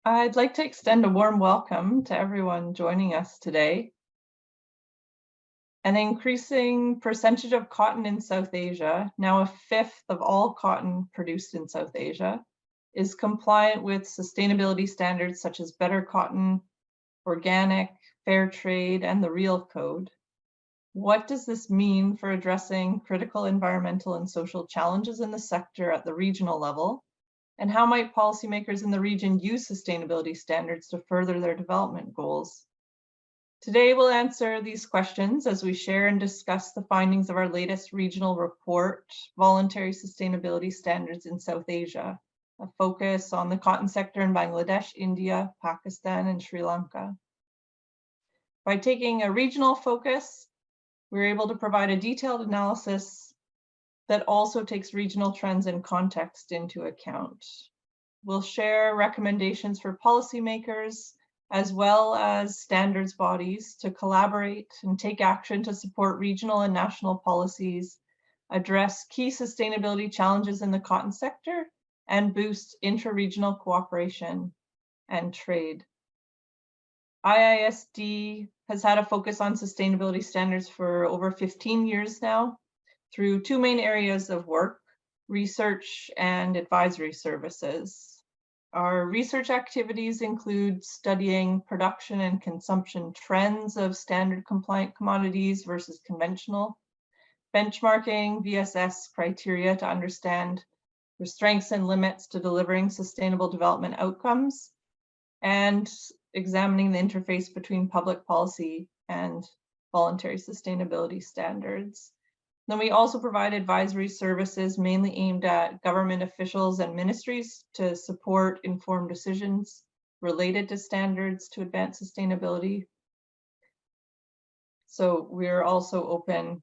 I'd like to extend a warm welcome to everyone joining us today. An increasing percentage of cotton in South Asia, now a fifth of all cotton produced in South Asia, is compliant with sustainability standards such as Better Cotton, Organic, Fair Trade, and the Real Code. What does this mean for addressing critical environmental and social challenges in the sector at the regional level? And how might policymakers in the region use sustainability standards to further their development goals? Today, we'll answer these questions as we share and discuss the findings of our latest regional report, Voluntary Sustainability Standards in South Asia, a focus on the cotton sector in Bangladesh, India, Pakistan, and Sri Lanka. By taking a regional focus, we're able to provide a detailed analysis that also takes regional trends and context into account. We'll share recommendations for policymakers as well as standards bodies to collaborate and take action to support regional and national policies, address key sustainability challenges in the cotton sector, and boost intra-regional cooperation and trade. IISD has had a focus on sustainability standards for over 15 years now through two main areas of work, research and advisory services. Our research activities include studying production and consumption trends of standard compliant commodities versus conventional, benchmarking VSS criteria to understand the strengths and limits to delivering sustainable development outcomes, and examining the interface between public policy and voluntary sustainability standards. Then we also provide advisory services mainly aimed at government officials and ministries to support informed decisions related to standards to advance sustainability. So we're also open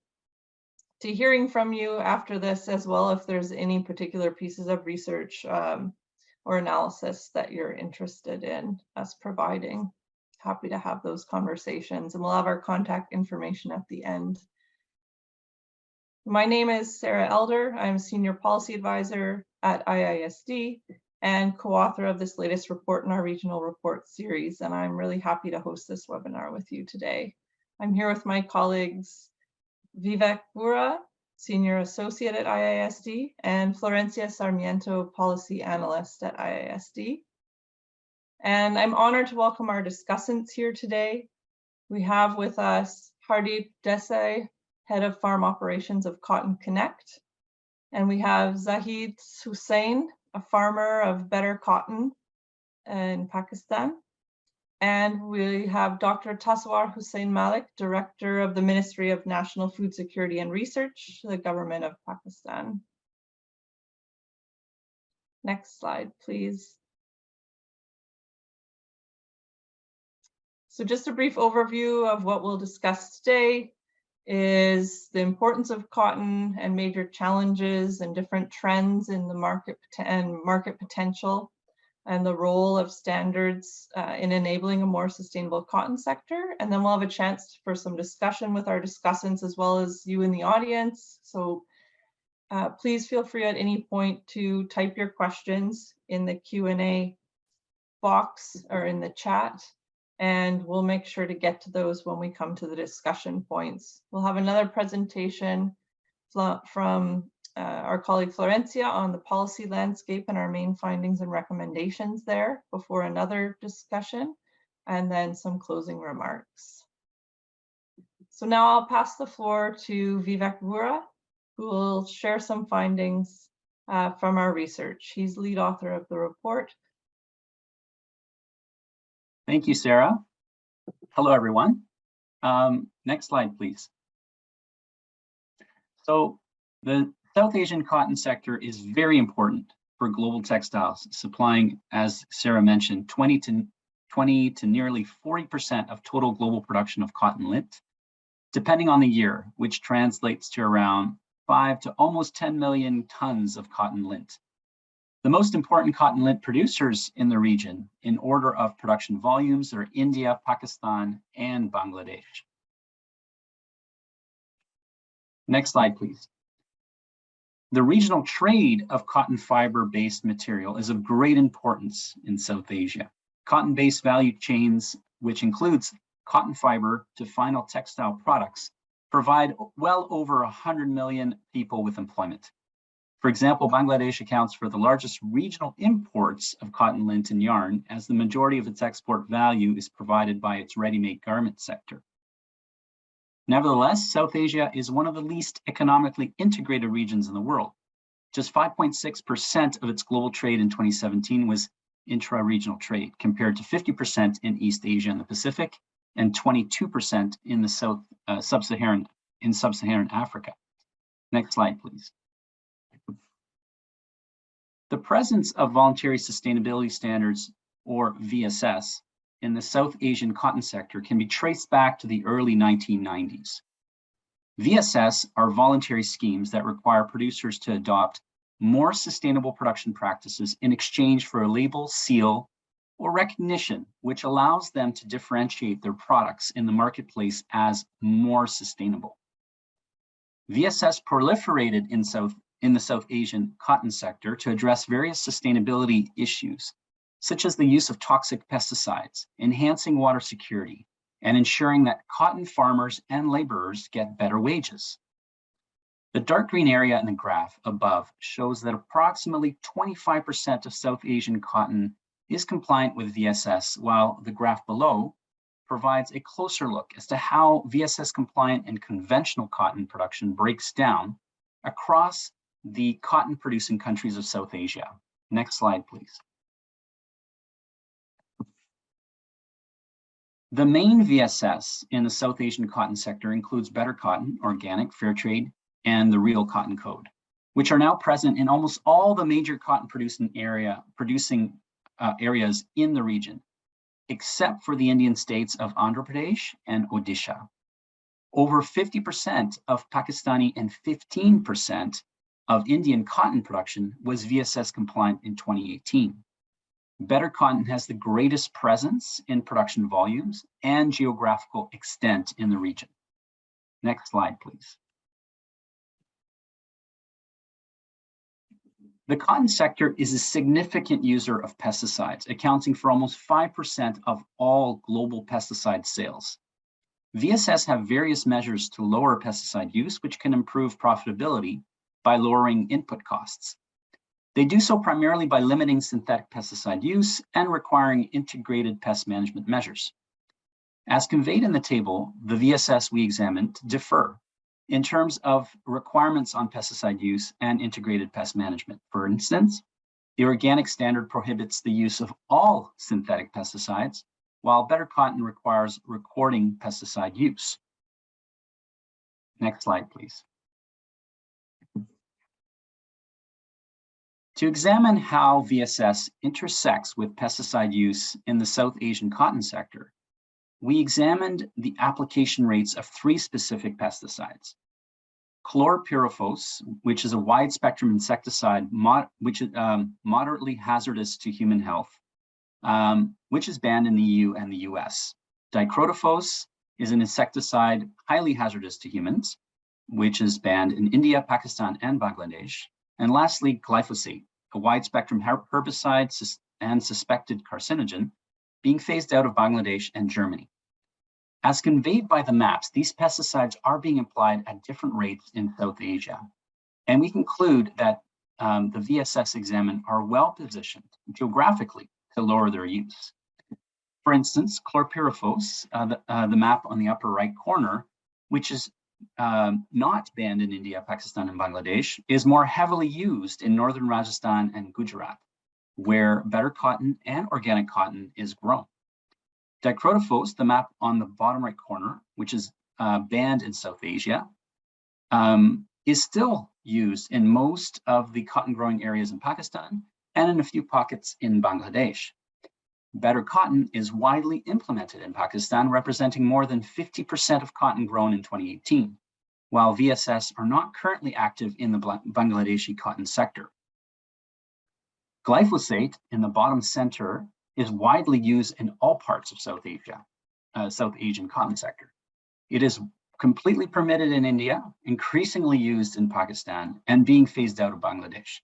to hearing from you after this as well if there's any particular pieces of research or analysis that you're interested in us providing. Happy to have those conversations, and we'll have our contact information at the end. My name is Sara Elder. I'm Senior Policy Advisor at IISD and co-author of this latest report in our regional report series, and I'm really happy to host this webinar with you today. I'm here with my colleagues Vivek, Voora, Senior Associate at IISD, and Florencia, Sarmiento, Policy Analyst at IISD. And I'm honored to welcome our discussants here today. We have with us Hardeep, Desai, Head of Farm Operations of Cotton Connect. And we have Zahid, Hussain, a farmer of Better Cotton in Pakistan. And we have Dr. Tassawar Hussain Malik, Director of the Ministry of National Food Security and Research, the Government of Pakistan. Next slide, please. So just a brief overview of what we'll discuss today is the importance of cotton and major challenges and different trends in the market and market potential, and the role of standards in enabling a more sustainable cotton sector. And then we'll have a chance for some discussion with our discussants as well as you in the audience. So please feel free at any point to type your questions in the Q&A box or in the chat, and we'll make sure to get to those when we come to the discussion points. We'll have another presentation from our colleague Florencia on the policy landscape and our main findings and recommendations there before another discussion, and then some closing remarks. So now I'll pass the floor to Vivek Voora, who will share some findings from our research. He's lead author of the report. Thank you, Sara. Hello, everyone. Next slide, please. So the South Asian cotton sector is very important for global textiles, supplying, as Sara mentioned, 20 to nearly 40% of total global production of cotton lint, depending on the year, which translates to around 5 to almost 10 million tons of cotton lint. The most important cotton lint producers in the region in order of production volumes are India, Pakistan, and Bangladesh. Next slide, please. The regional trade of cotton fiber-based material is of great importance in South Asia. Cotton-based value chains, which includes cotton fiber to final textile products, provide well over 100 million people with employment. For example, Bangladesh accounts for the largest regional imports of cotton, lint, and yarn, as the majority of its export value is provided by its ready-made garment sector. Nevertheless, South Asia is one of the least economically integrated regions in the world. Just 5.6% of its global trade in 2017 was intra-regional trade, compared to 50% in East Asia and the Pacific, and 22% in the sub-Saharan Africa. Next slide, please. The presence of Voluntary Sustainability Standards, or VSS, in the South Asian cotton sector can be traced back to the early 1990s. VSS are voluntary schemes that require producers to adopt more sustainable production practices in exchange for a label, seal, or recognition, which allows them to differentiate their products in the marketplace as more sustainable. VSS proliferated in the South Asian cotton sector to address various sustainability issues, such as the use of toxic pesticides, enhancing water security, and ensuring that cotton farmers and laborers get better wages. The dark green area in the graph above shows that approximately 25% of South Asian cotton is compliant with VSS, while the graph below provides a closer look as to how VSS compliant and conventional cotton production breaks down across the cotton producing countries of South Asia. Next slide, please. The main VSS in the South Asian cotton sector includes Better Cotton, Organic, Fair Trade, and the Real Cotton Code, which are now present in almost all the major cotton producing areas in the region, except for the Indian states of Andhra Pradesh and Odisha. Over 50% of Pakistani and 15% of Indian cotton production was VSS compliant in 2018. Better Cotton has the greatest presence in production volumes and geographical extent in the region. Next slide, please. The cotton sector is a significant user of pesticides, accounting for almost 5% of all global pesticide sales. VSS have various measures to lower pesticide use, which can improve profitability by lowering input costs. They do so primarily by limiting synthetic pesticide use and requiring integrated pest management measures. As conveyed in the table, the VSS we examined differ in terms of requirements on pesticide use and integrated pest management. For instance, the organic standard prohibits the use of all synthetic pesticides, while Better Cotton requires recording pesticide use. Next slide, please. To examine how VSS intersects with pesticide use in the South Asian cotton sector, we examined the application rates of 3 specific pesticides. Chlorpyrifos, which is a wide spectrum insecticide which is moderately hazardous to human health, which is banned in the EU and the US. Dicrotifos is an insecticide highly hazardous to humans, which is banned in India, Pakistan, and Bangladesh. And lastly, glyphosate, a wide spectrum herbicide and suspected carcinogen, being phased out of Bangladesh and Germany. As conveyed by the maps, these pesticides are being applied at different rates in South Asia. And we conclude that the VSS examined are well positioned geographically to lower their use. For instance, chlorpyrifos, the map on the upper right corner, which is not banned in India, Pakistan, and Bangladesh, is more heavily used in northern Rajasthan and Gujarat, where Better Cotton and Organic Cotton is grown. Dicrotifos, the map on the bottom right corner, which is banned in South Asia, is still used in most of the cotton growing areas in Pakistan and in a few pockets in Bangladesh. Better Cotton is widely implemented in Pakistan, representing more than 50% of cotton grown in 2018, while VSS are not currently active in the Bangladeshi cotton sector. Glyphosate in the bottom center is widely used in all parts of South Asian cotton sector. It is completely permitted in India, increasingly used in Pakistan, and being phased out of Bangladesh.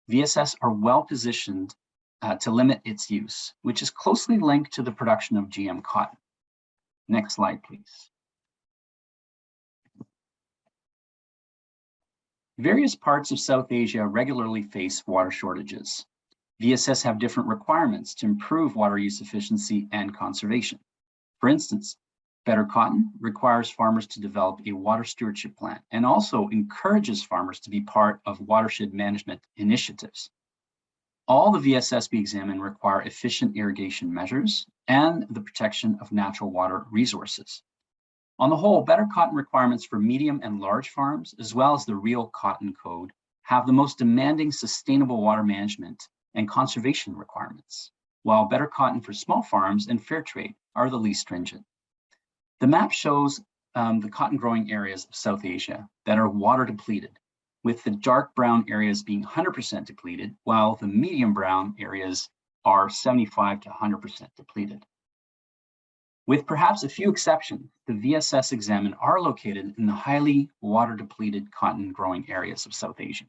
VSS are well positioned to limit its use, which is closely linked to the production of GM cotton. Next slide, please. Various parts of South Asia regularly face water shortages. VSS have different requirements to improve water use efficiency and conservation. For instance, Better Cotton requires farmers to develop a water stewardship plan and also encourages farmers to be part of watershed management initiatives. All the VSS we examine require efficient irrigation measures and the protection of natural water resources. On the whole, Better Cotton requirements for medium and large farms, as well as the Real Cotton Code, have the most demanding sustainable water management and conservation requirements, while Better Cotton for small farms and fair trade are the least stringent. The map shows the cotton growing areas of South Asia that are water depleted, with the dark brown areas being 100% depleted, while the medium brown areas are 75 to 100% depleted. With perhaps a few exceptions, the VSS examined are located in the highly water depleted cotton growing areas of South Asia.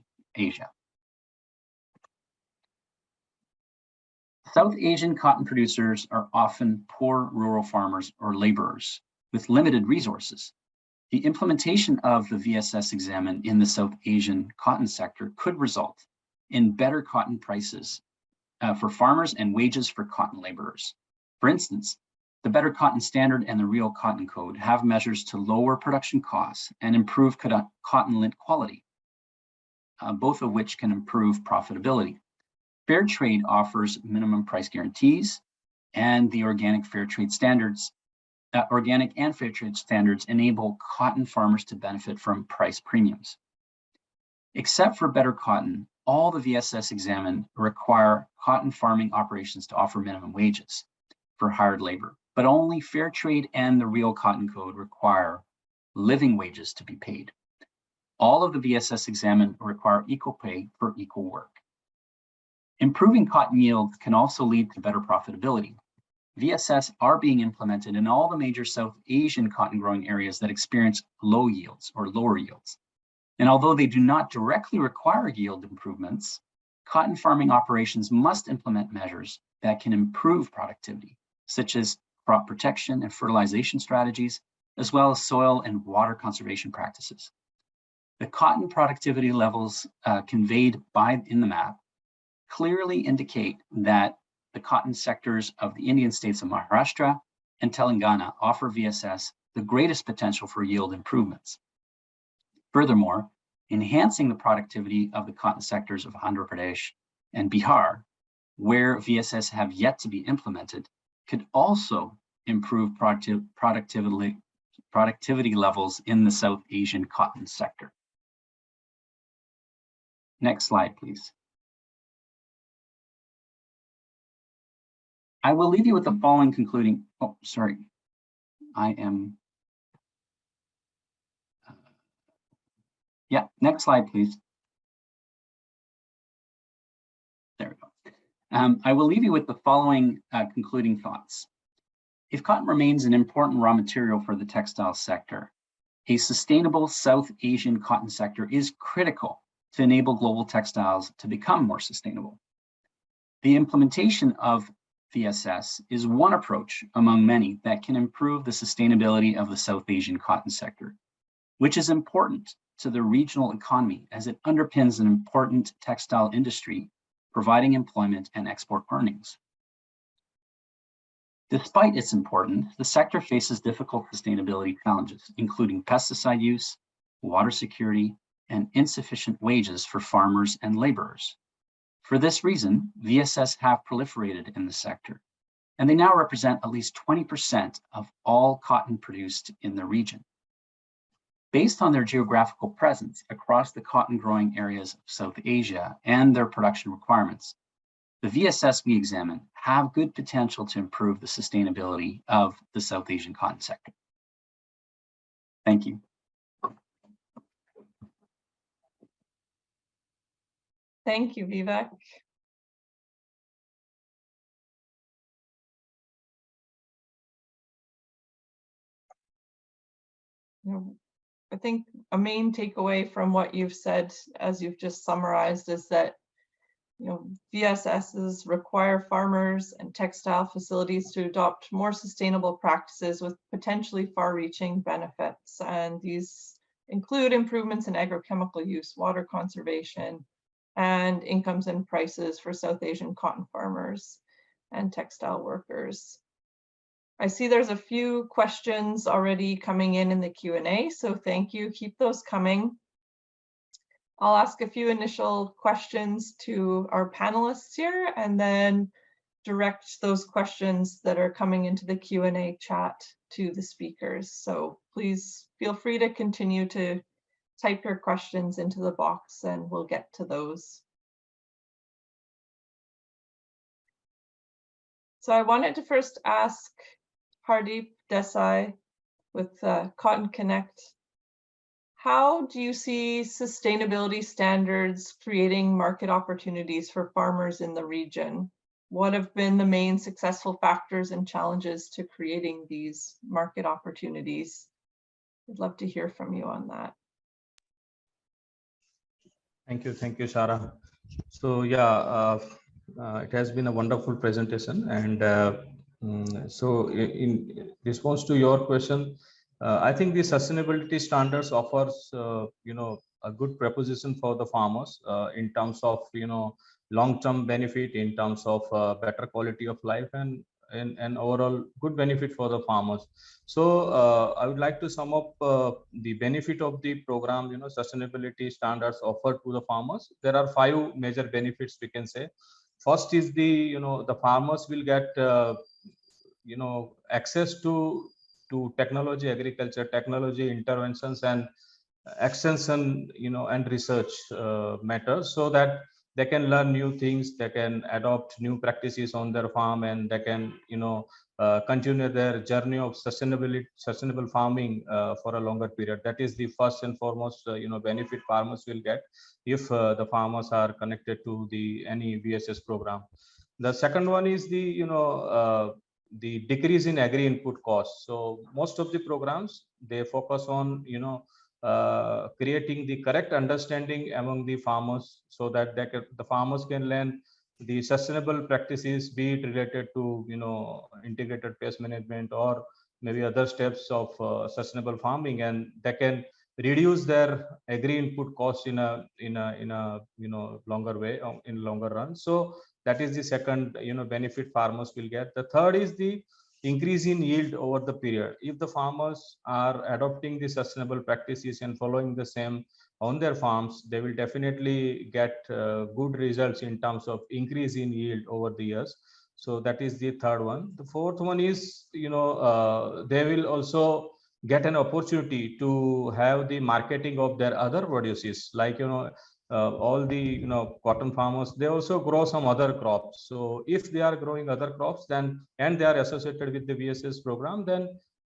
South Asian cotton producers are often poor rural farmers or laborers with limited resources. The implementation of the VSS examine in the South Asian cotton sector could result in better cotton prices for farmers and wages for cotton laborers. For instance, the Better Cotton Standard and the Real Cotton Code have measures to lower production costs and improve cotton lint quality, both of which can improve profitability. Fair trade offers minimum price guarantees, and the organic and fair trade standards enable cotton farmers to benefit from price premiums. Except for Better Cotton, all the VSS examined require cotton farming operations to offer minimum wages for hired labor, but only fair trade and the Real Cotton Code require living wages to be paid. All of the VSS examined require equal pay for equal work. Improving cotton yields can also lead to better profitability. VSS are being implemented in all the major South Asian cotton growing areas that experience low yields or lower yields. And although they do not directly require yield improvements, cotton farming operations must implement measures that can improve productivity, such as crop protection and fertilization strategies, as well as soil and water conservation practices. The cotton productivity levels conveyed in the map clearly indicate that the cotton sectors of the Indian states of Maharashtra and Telangana offer VSS the greatest potential for yield improvements. Furthermore, enhancing the productivity of the cotton sectors of Andhra Pradesh and Bihar, where VSS have yet to be implemented, could also improve productivity levels in the South Asian cotton sector. Next slide, please. I will leave you with the following concluding, next slide, please. There we go. I will leave you with the following concluding thoughts. If cotton remains an important raw material for the textile sector, a sustainable South Asian cotton sector is critical to enable global textiles to become more sustainable. The implementation of VSS is one approach among many that can improve the sustainability of the South Asian cotton sector, which is important to the regional economy as it underpins an important textile industry, providing employment and export earnings. Despite its importance, the sector faces difficult sustainability challenges, including pesticide use, water security, and insufficient wages for farmers and laborers. For this reason, VSS have proliferated in the sector, and they now represent at least 20% of all cotton produced in the region. Based on their geographical presence across the cotton growing areas of South Asia and their production requirements, the VSS we examine have good potential to improve the sustainability of the South Asian cotton sector. Thank you. Thank you, Vivek. I think a main takeaway from what you've said, as you've just summarized, is that VSSs require farmers and textile facilities to adopt more sustainable practices with potentially far-reaching benefits. And these include improvements in agrochemical use, water conservation, and incomes and prices for South Asian cotton farmers and textile workers. I see there's a few questions already coming in the Q&A, so thank you. Keep those coming. I'll ask a few initial questions to our panelists here and then direct those questions that are coming into the Q&A chat to the speakers. So please feel free to continue to type your questions into the box and we'll get to those. So I wanted to first ask Hardeep, Desai with Cotton Connect, how do you see sustainability standards creating market opportunities for farmers in the region? What have been the main successful factors and challenges to creating these market opportunities? I'd love to hear from you on that. Thank you, Sara. So yeah, it has been a wonderful presentation, and so in response to your question, I think the sustainability standards offers a good proposition for the farmers in terms of long-term benefit, in terms of better quality of life, and overall good benefit for the farmers. So I would like to sum up the benefit of the program, sustainability standards offered to the farmers. There are 5 major benefits we can say. First is the farmers will get access to technology, agriculture technology interventions and extension and research matters, so that they can learn new things, they can adopt new practices on their farm, and they can continue their journey of sustainable farming for a longer period. That is the first and foremost benefit farmers will get if the farmers are connected to any VSS program. The second one is the decrease in agri input costs. So most of the programs, they focus on creating the correct understanding among the farmers, so that the farmers can learn the sustainable practices, be it related to integrated pest management or maybe other steps of sustainable farming, and they can reduce their agri input costs in a longer way, in longer run. So that is the second benefit farmers will get. The third is the increase in yield over the period. If the farmers are adopting the sustainable practices and following the same on their farms, they will definitely get good results in terms of increase in yield over the years. So that is the third one. The fourth one is they will also get an opportunity to have the marketing of their other produces, like all the cotton farmers, they also grow some other crops. So if they are growing other crops, then and they are associated with the VSS program, then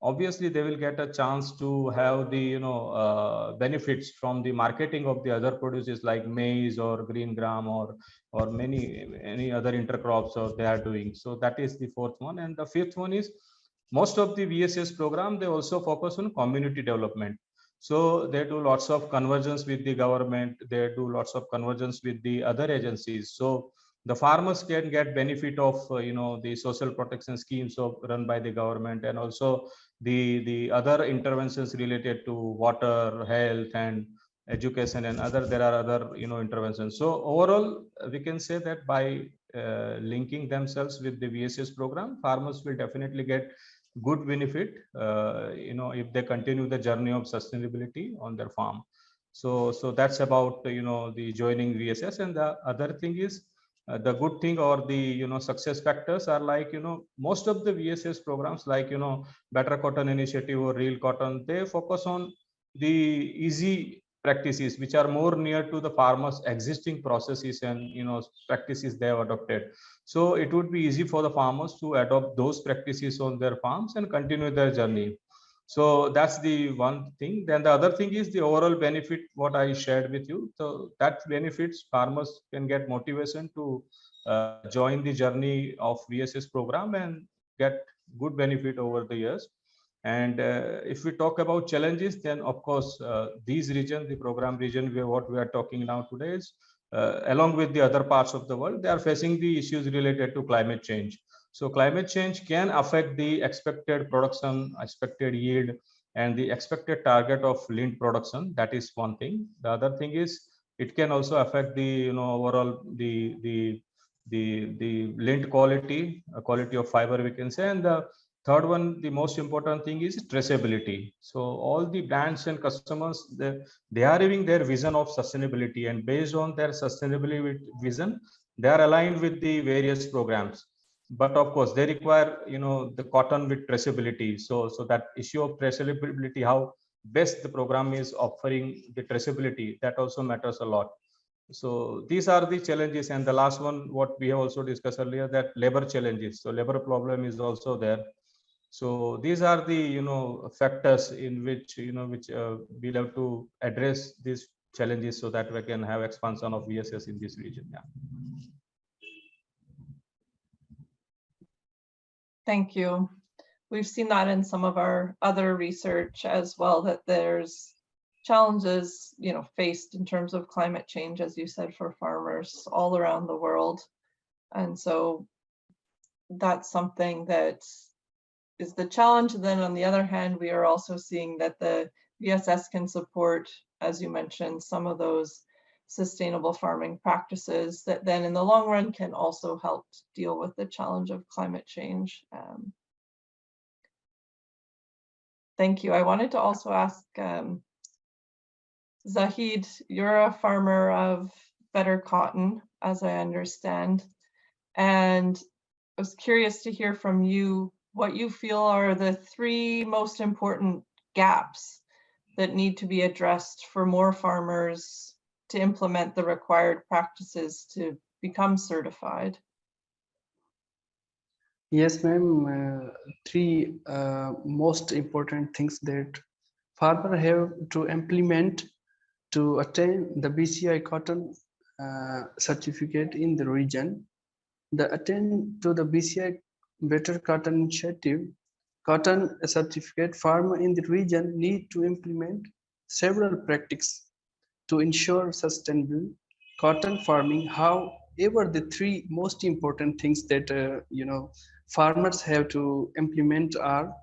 obviously they will get a chance to have the benefits from the marketing of the other produces like maize or green gram or any other intercrops or they are doing. So that is the fourth one. And the fifth one is most of the VSS program, they also focus on community development. So they do lots of convergence with the government, they do lots of convergence with the other agencies. So the farmers can get benefit of the social protection schemes run by the government, and also the other interventions related to water, health, and education, and there are other interventions. So overall, we can say that by linking themselves with the VSS program, farmers will definitely get good benefit if they continue the journey of sustainability on their farm. So that's about the joining VSS. And the other thing is the good thing or the success factors are like most of the VSS programs like Better Cotton Initiative or Real Cotton, they focus on the easy practices which are more near to the farmers existing processes and practices they have adopted. So it would be easy for the farmers to adopt those practices on their farms and continue their journey. So that's the one thing. Then the other thing is the overall benefit, what I shared with you. So that benefits farmers can get motivation to join the journey of VSS program and get good benefit over the years. And if we talk about challenges, then of course these regions, the program region, what we are talking now today is along with the other parts of the world, they are facing the issues related to climate change. So climate change can affect the expected production, expected yield, and the expected target of lint production. That is one thing. The other thing is it can also affect the overall the lint quality, quality of fiber, we can say. And the third one, the most important thing is traceability. So all the brands and customers, they are having their vision of sustainability, and based on their sustainability vision, they are aligned with the various programs. But of course, they require the cotton with traceability. So that issue of traceability, how best the program is offering the traceability, that also matters a lot. So these are the challenges. And the last one, what we have also discussed earlier, that labor challenges. So labor problem is also there. So these are the factors in which we'll have to address these challenges so that we can have expansion of VSS in this region. Yeah. Thank you. We've seen that in some of our other research as well, that there's challenges, faced in terms of climate change, as you said, for farmers all around the world. And so that's something that is the challenge. Then on the other hand, we are also seeing that the VSS can support, as you mentioned, some of those sustainable farming practices that then in the long run can also help deal with the challenge of climate change. Thank you. I wanted to also ask, Zahid, you're a farmer of better cotton, as I understand, and I was curious to hear from you what you feel are the 3 most important gaps that need to be addressed for more farmers to implement the required practices to become certified. Yes, ma'am. 3 most important things that farmers have to implement to attain the BCI cotton certificate in the region. The attain to the BCI Better Cotton Initiative cotton certificate, farmer in the region need to implement several practices to ensure sustainable cotton farming. However, the 3 most important things that farmers have to implement are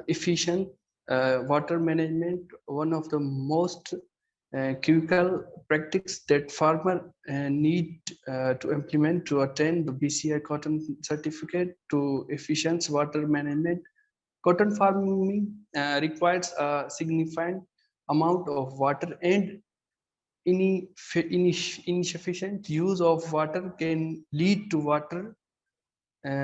efficient water management, one of the most critical practice that farmer need to implement to attain the BCI cotton certificate. To efficient water management, cotton farming requires a significant amount of water, and insufficient use of water can lead to water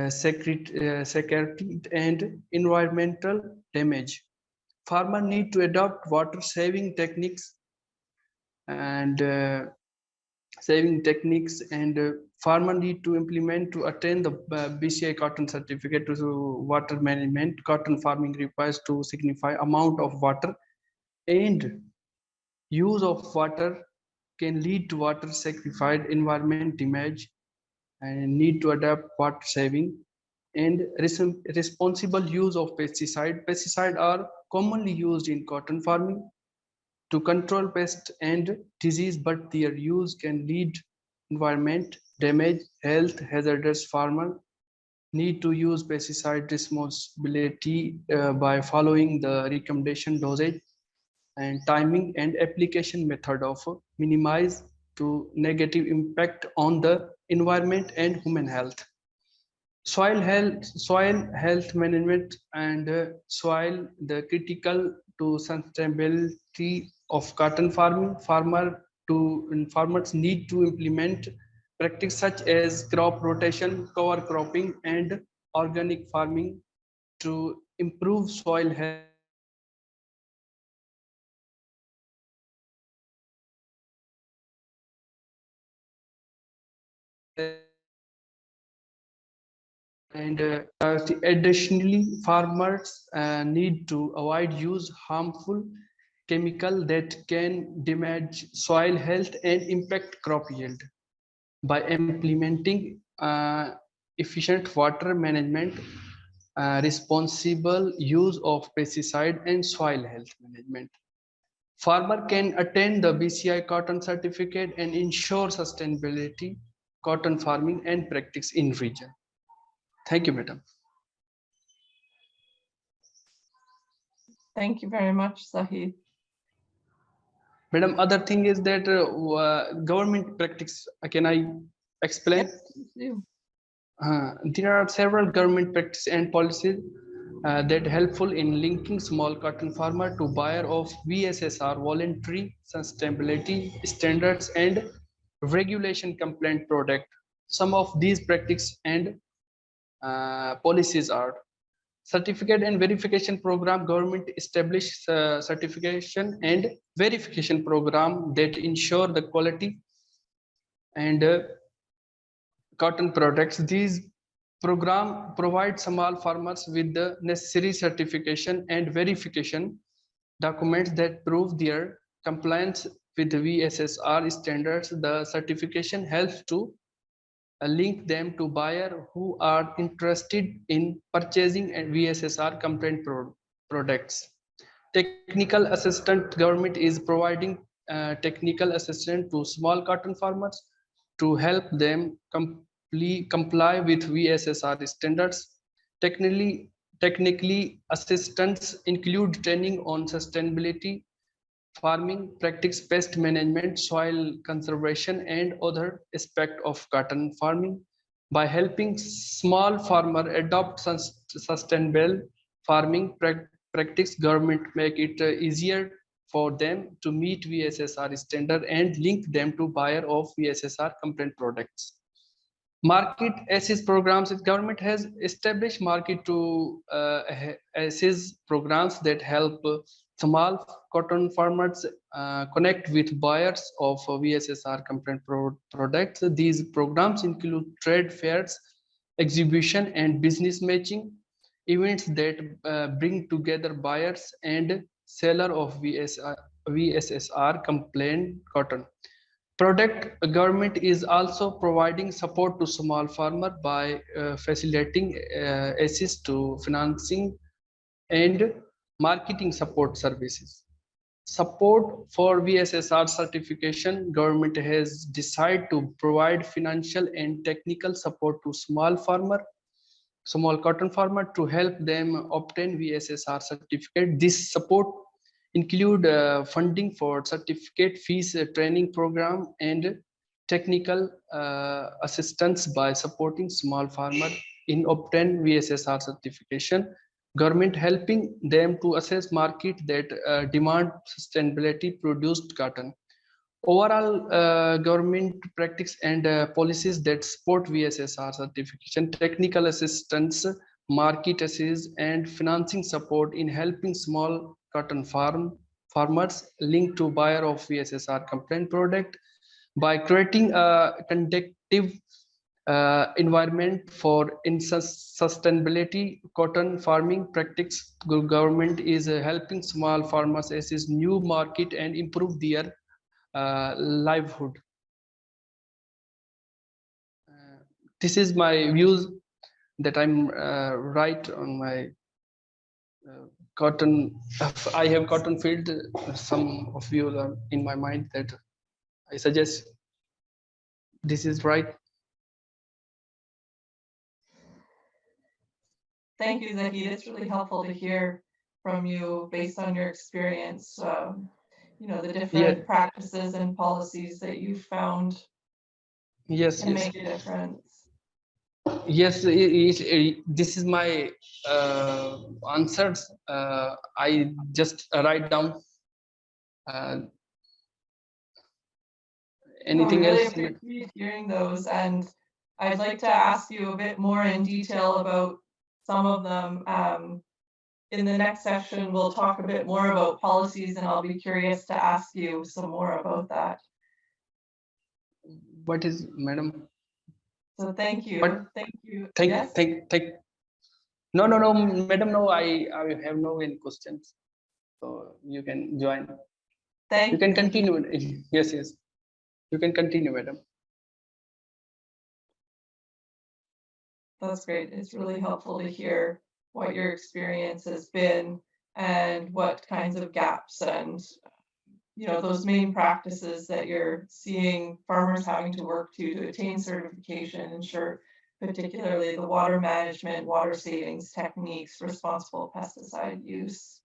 scarcity and environmental damage. Farmers need to adopt water saving techniques and farmers need to implement to attain the BCI cotton certificate to water management. Cotton farming requires to signify amount of water, and use of water can lead to water sacrifice, environment damage, and need to adapt water saving and responsible use of pesticide. Pesticides are commonly used in cotton farming to control pest and disease, but their use can lead environment damage, health hazardous. Farmer need to use pesticide responsibility by following the recommendation dosage and timing and application method of minimize to negative impact on the environment and human health. Soil health management and soil the critical to sustainability of cotton farming. Farmers need to implement practices such as crop rotation, cover cropping, and organic farming to improve soil health and additionally farmers need to avoid use harmful chemical that can damage soil health and impact crop yield. By implementing efficient water management, responsible use of pesticide, and soil health management, Farmer can attain the BCI cotton certificate and ensure sustainability cotton farming and practice in region. Thank you, madam. Thank you very much, Zahid. Madam, other thing is that government practice, can I explain? Yes, please do. There are several government practice and policies that helpful in linking small cotton farmer to buyer of VSSR, Voluntary Sustainability Standards and Regulation Compliant product. Some of these practice and policies are: certificate and verification program. Government established certification and verification program that ensure the quality and cotton products. These program provide small farmers with the necessary certification and verification documents that prove their compliance with the VSSR standards. The certification helps to link them to buyer who are interested in purchasing VSSR compliant products. Technical assistance. Government is providing technical assistance to small cotton farmers to help them comply with VSSR standards. Technically assistance include training on sustainability farming practice, pest management, soil conservation, and other aspects of cotton farming. By helping small farmer adopt sustainable farming practice, government make it easier for them to meet VSSR standard and link them to buyer of VSSR compliant products. Market access programs. Government has established market to access programs that help small cotton farmers connect with buyers of VSSR compliant products. These programs include trade fairs, exhibition, and business matching events that bring together buyers and seller of VSSR compliant cotton product. Government is also providing support to small farmer by facilitating access to financing and marketing support services. Support for VSSR certification. Government has decided to provide financial and technical support to small cotton farmer to help them obtain VSSR certificate. This support include funding for certificate fees, training program, and technical assistance. By supporting small farmer in obtain VSSR certification, government helping them to assess market that demand sustainability produced cotton. Overall, government practice and policies that support VSSR certification, technical assistance, market access, and financing support in helping small cotton farmers linked to buyer of VSSR compliant product. By creating a conducive environment for sustainability cotton farming practice, government is helping small farmers access new market and improve their livelihood. This is my views that I'm right on my cotton. I have cotton field. Some of you are in my mind that I suggest this is right. Thank you, Zahid. It's really helpful to hear from you based on your experience. The different practices and policies that you found can make a difference. Yes, this is my answers. I just write down. Anything really else? appreciate hearing those, and I'd like to ask you a bit more in detail about some of them. In the next session, we'll talk a bit more about policies, and I'll be curious to ask you some more about that. What is, madam? So thank you. Thank you. No, madam. No, I have no any questions. So you can join. You can continue. Yes. You can continue, madam. That's great. It's really helpful to hear what your experience has been and what kinds of gaps and those main practices that you're seeing farmers having to work to attain certification, ensure particularly the water management, water savings techniques, responsible pesticide use.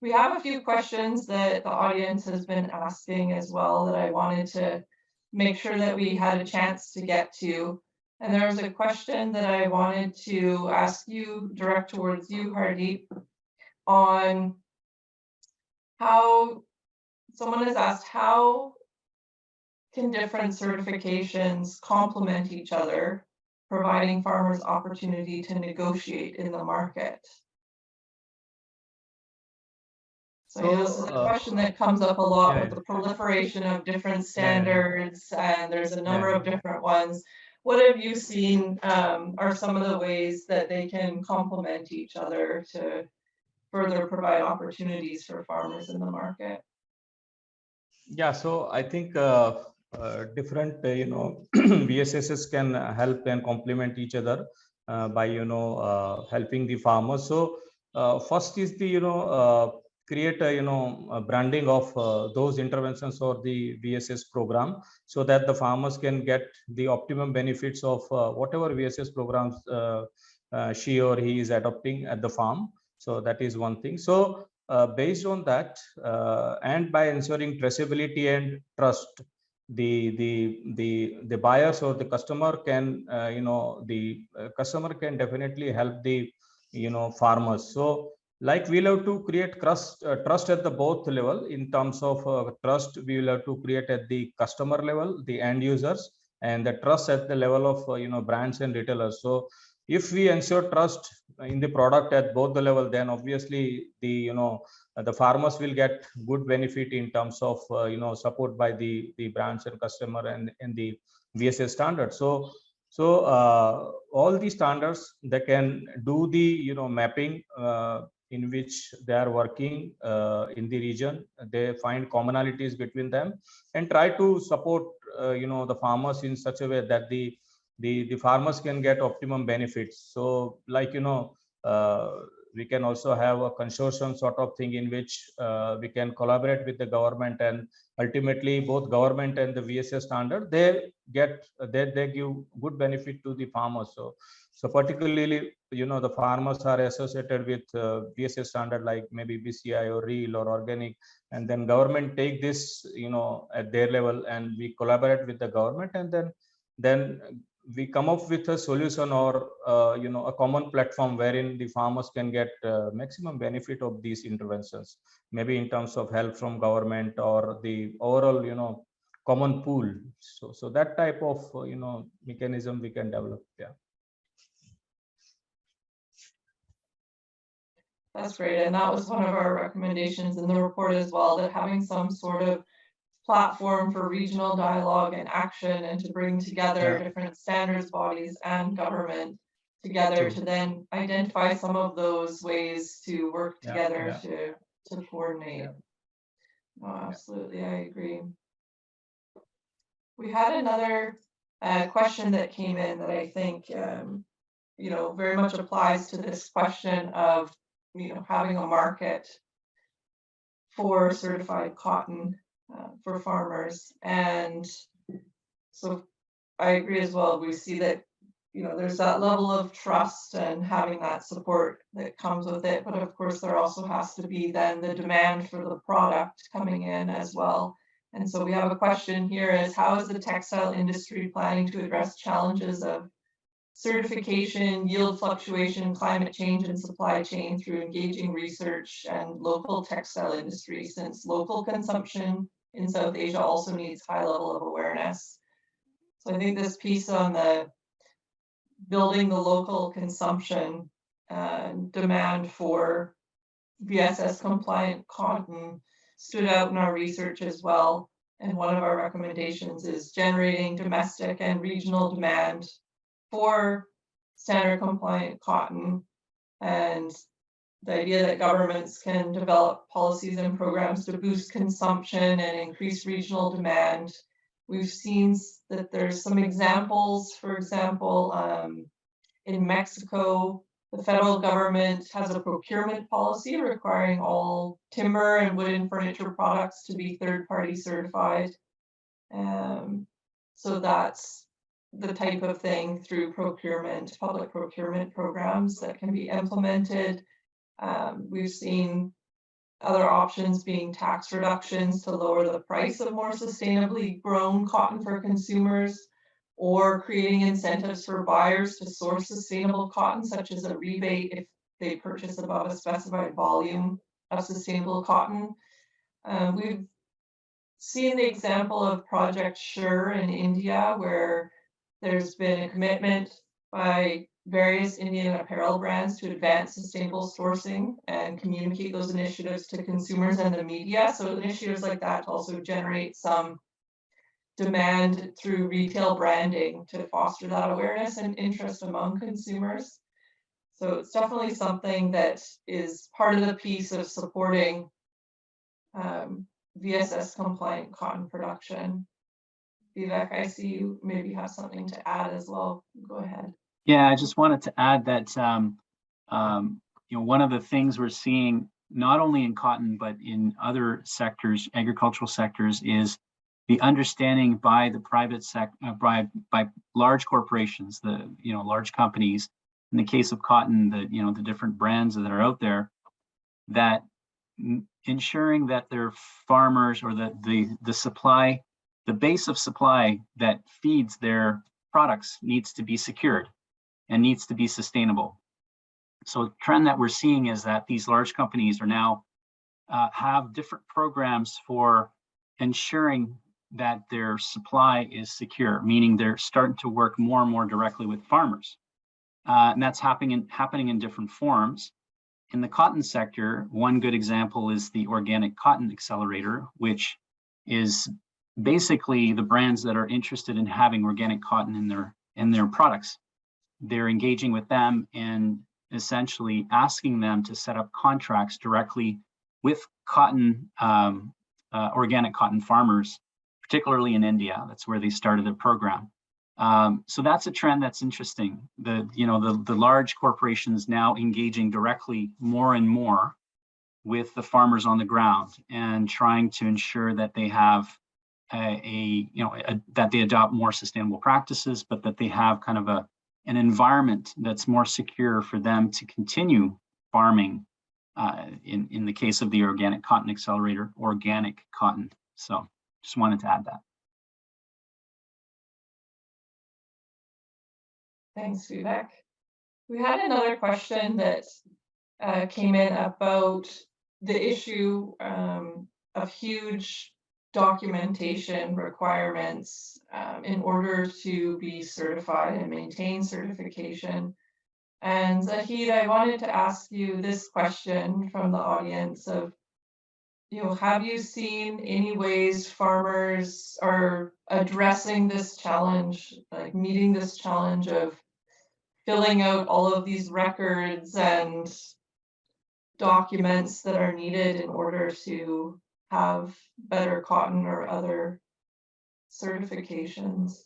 We have a few questions that the audience has been asking as well that I wanted to make sure that we had a chance to get to. And there was a question that I wanted to ask you, direct towards you, Hardeep, on how someone has asked, how can different certifications complement each other, providing farmers opportunity to negotiate in the market? So this is a question that comes up a lot with the proliferation of different standards, and there's a number of different ones. What have you seen are some of the ways that they can complement each other to further provide opportunities for farmers in the market? Yeah, so I think different VSSs can help and complement each other by helping the farmers. So first is the create a branding of those interventions or the VSS program, so that the farmers can get the optimum benefits of whatever VSS programs she or he is adopting at the farm. So that is one thing. So based on that, and by ensuring traceability and trust, the buyers or the customer can customer can definitely help the farmers. So like we'll have to create trust at the both level. In terms of trust, we will have to create at the customer level, the end users, and the trust at the level of brands and retailers. So if we ensure trust in the product at both the level, then obviously the the farmers will get good benefit in terms of support by the brands and customer and the VSS standards. So all the standards, they can do the mapping in which they are working in the region. They find commonalities between them and try to support the farmers in such a way that the farmers can get optimum benefits. So like we can also have a consortium sort of thing in which we can collaborate with the government, and ultimately both government and the VSS standard, they give good benefit to the farmers. So particularly the farmers are associated with VSS standard like maybe BCI or real or organic, and then government take this at their level, and we collaborate with the government, and then we come up with a solution or a common platform wherein the farmers can get maximum benefit of these interventions, maybe in terms of help from government or the overall common pool. So that type of mechanism we can develop. Yeah, that's great. And that was one of our recommendations in the report as well, that having some sort of platform for regional dialogue and action, and to bring together different standards bodies and government together to then identify some of those ways to work together to coordinate. Oh, absolutely, I agree. We had another question that came in that I think very much applies to this question of having a market for certified cotton for farmers. And so I agree as well. We see that there's that level of trust and having that support that comes with it, but of course there also has to be then the demand for the product coming in as well. And so we have a question here: is how is the textile industry planning to address challenges of certification, yield fluctuation, climate change, and supply chain through engaging research and local textile industry, since local consumption in South Asia also needs high level of awareness? So I think this piece on the building the local consumption and demand for VSS compliant cotton stood out in our research as well. And one of our recommendations is generating domestic and regional demand for standard compliant cotton, and the idea that governments can develop policies and programs to boost consumption and increase regional demand. We've seen that there's some examples, for example, in Mexico, The federal government has a procurement policy requiring all timber and wooden furniture products to be third-party certified. So that's the type of thing through procurement, public procurement programs that can be implemented. We've seen other options being tax reductions to lower the price of more sustainably grown cotton for consumers, or creating incentives for buyers to source sustainable cotton, such as a rebate if they purchase above a specified volume of sustainable cotton. We've seen the example of Project Sure in India, where there's been a commitment by various Indian apparel brands to advance sustainable sourcing and communicate those initiatives to consumers and the media. So initiatives like that also generate some demand through retail branding to foster that awareness and interest among consumers. So it's definitely something that is part of the piece of supporting VSS compliant cotton production. Vivek, I see you maybe have something to add as well. Go ahead. Yeah, I just wanted to add that one of the things we're seeing not only in cotton but in other sectors, agricultural sectors, is the understanding by the private sector, by large corporations, the large companies. In the case of cotton, the different brands that are out there, that ensuring that their farmers, or the supply, the base of supply that feeds their products, needs to be secured and needs to be sustainable. So the trend that we're seeing is that these large companies are now have different programs for ensuring that their supply is secure, meaning they're starting to work more and more directly with farmers. And that's happening in different forms. In the cotton sector, one good example is the Organic Cotton Accelerator, which is basically the brands that are interested in having organic cotton in their products. They're engaging with them and essentially asking them to set up contracts directly with cotton, organic cotton farmers, particularly in India. That's where they started their program. So that's a trend that's interesting. The large corporations now engaging directly more and more with the farmers on the ground and trying to ensure that they have that they adopt more sustainable practices, but that they have kind of an environment that's more secure for them to continue farming. In the case of the Organic Cotton Accelerator, organic cotton. So just wanted to add that. Thanks, Vivek. We had another question that came in about the issue of huge documentation requirements in order to be certified and maintain certification. And Zahid, I wanted to ask you this question from the audience of, have you seen any ways farmers are addressing this challenge, like meeting this challenge of filling out all of these records and documents that are needed in order to have better cotton or other certifications?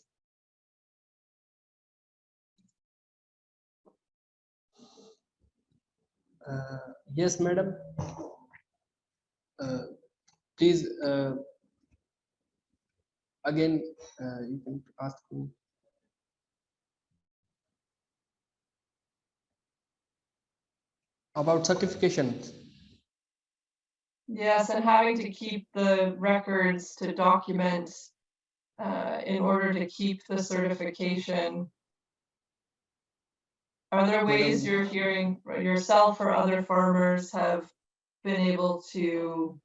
Yes, madam. Please, again, you can ask me. About certifications. Yes, and having to keep the records to document in order to keep the certification. Are there ways you're hearing yourself or other farmers have been able to,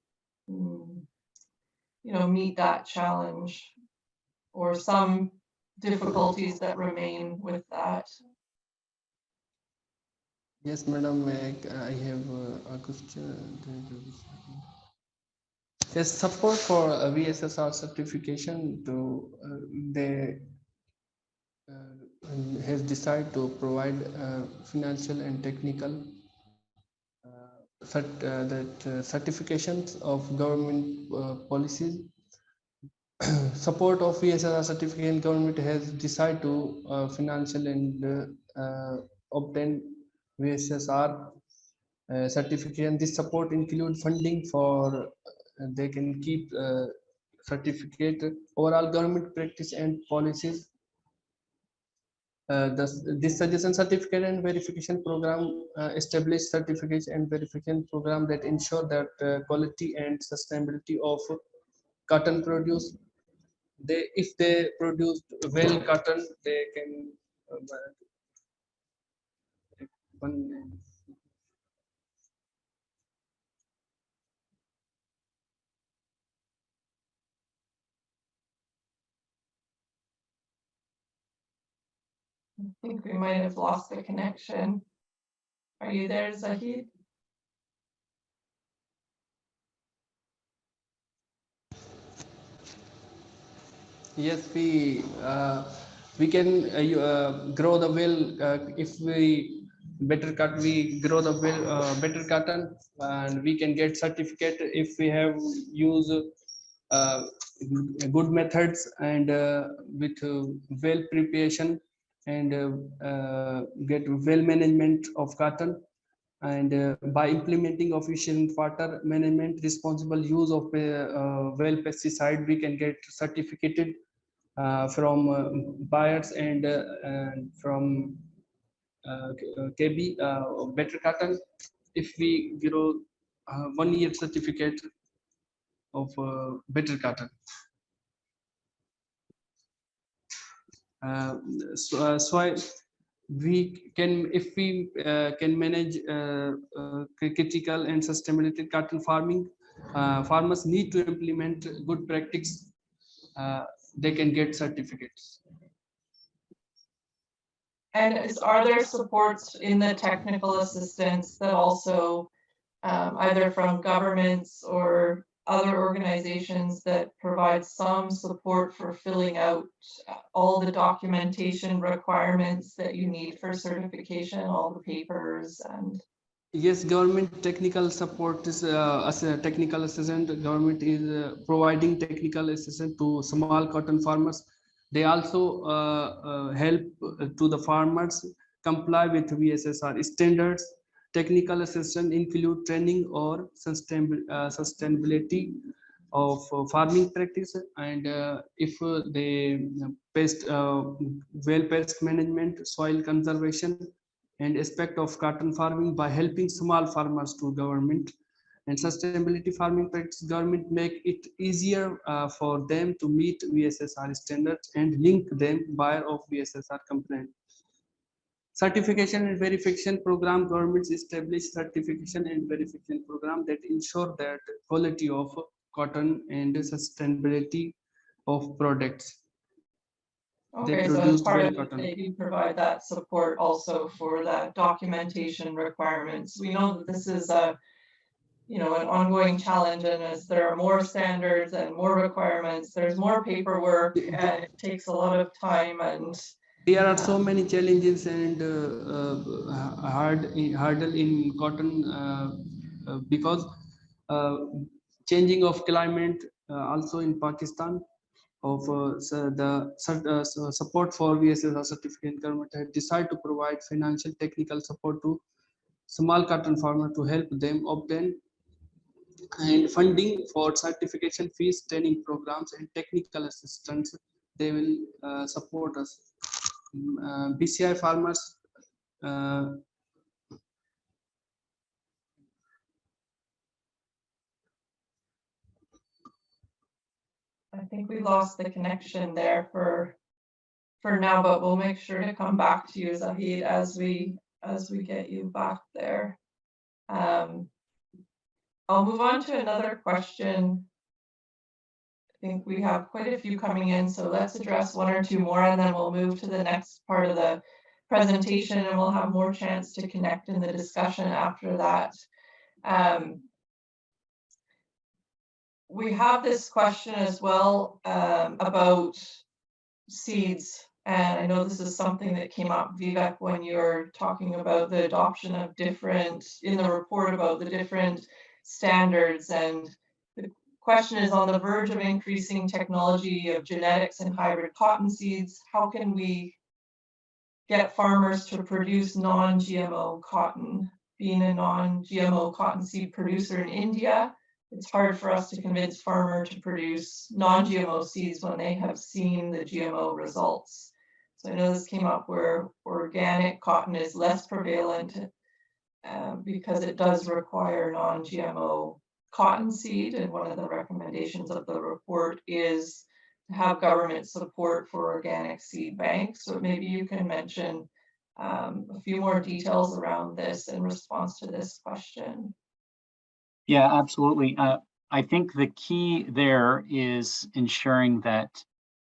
meet that challenge, or some difficulties that remain with that? Yes, madam, I have a question. Yes, support for VSSR certification they has decided to provide financial and technical certifications of government policies. Support of VSSR certification, government has decided to financial and obtain VSSR certification. This support include funding for they can keep certificate, overall government practice and policies. This suggestion certificate and verification program establish certificates and verification program that ensure that quality and sustainability of cotton produce. They, if they produce well cotton, they can one. I think we might have lost the connection. Are you there, Zahid? Yes, we can grow the well if we better cut. We grow the well better cotton, and we can get certificate if we have use uh, good methods and with well preparation and get well management of cotton. And by implementing efficient water management, responsible use of well pesticide, we can get certificated from buyers and from CABI better cotton. If we grow 1 year certificate of better cotton. So we can, if we can manage critical and sustainability cotton farming, farmers need to implement good practice. They can get certificates. And are there supports in the technical assistance that also either from governments or other organizations that provide some support for filling out all the documentation requirements that you need for certification, all the papers and? Yes, government technical support is as a technical assistant. Government is providing technical assistance to small cotton farmers. They also help to the farmers comply with VSSR standards. Technical assistance include training or sustainability of farming practice, and if they pest well pest management, soil conservation, and aspect of cotton farming by helping small farmers to government. And sustainability farming practice, government make it easier for them to meet VSSR standards and link them buyer of VSSR complaint. Certification and verification program, governments establish certification and verification program that ensure that quality of cotton and sustainability of products. Okay, so as part of it, they do provide that support also for that documentation requirements. We know that this is a, you know, an ongoing challenge, and as there are more standards and more requirements, there's more paperwork and it takes a lot of time. And there are so many challenges and hurdle in cotton because changing of climate also in Pakistan of support for VSSR certificate. Government had decided to provide financial technical support to small cotton farmer to help them obtain and funding for certification fees, training programs, and technical assistance. They will support us. BCI farmers I think we lost the connection there for now, but we'll make sure to come back to you, Zahid, as we get you back there. I'll move on to another question. I think we have quite a few coming in, so let's address one or two more, and then we'll move to the next part of the presentation, and we'll have more chance to connect in the discussion after that. We have this question as well about seeds, and I know this is something that came up, Vivek, when you were talking about the adoption of different, in the report about the different standards. And the question is, on the verge of increasing technology of genetics and hybrid cotton seeds, how can we get farmers to produce non-GMO cotton. Being a non-GMO cottonseed producer in India, it's hard for us to convince farmers to produce non-GMO seeds when they have seen the GMO results. So I know this came up where organic cotton is less prevalent because it does require non-GMO cottonseed, and one of the recommendations of the report is to have government support for organic seed banks. So maybe you can mention a few more details around this in response to this question. Yeah, absolutely. I think the key there is ensuring that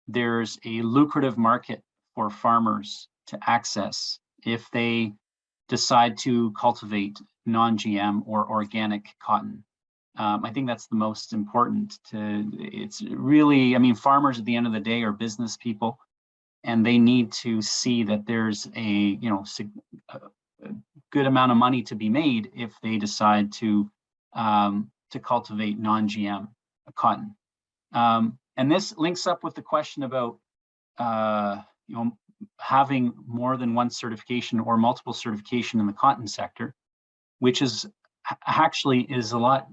there's a lucrative market for farmers to access if they decide to cultivate non-GM or organic cotton. I think that's the most important. It's really, I mean, farmers at the end of the day are business people, and they need to see that there's a good amount of money to be made if they decide to cultivate non-GM cotton. And this links up with the question about having more than one certification or multiple certification in the cotton sector, which is actually is a lot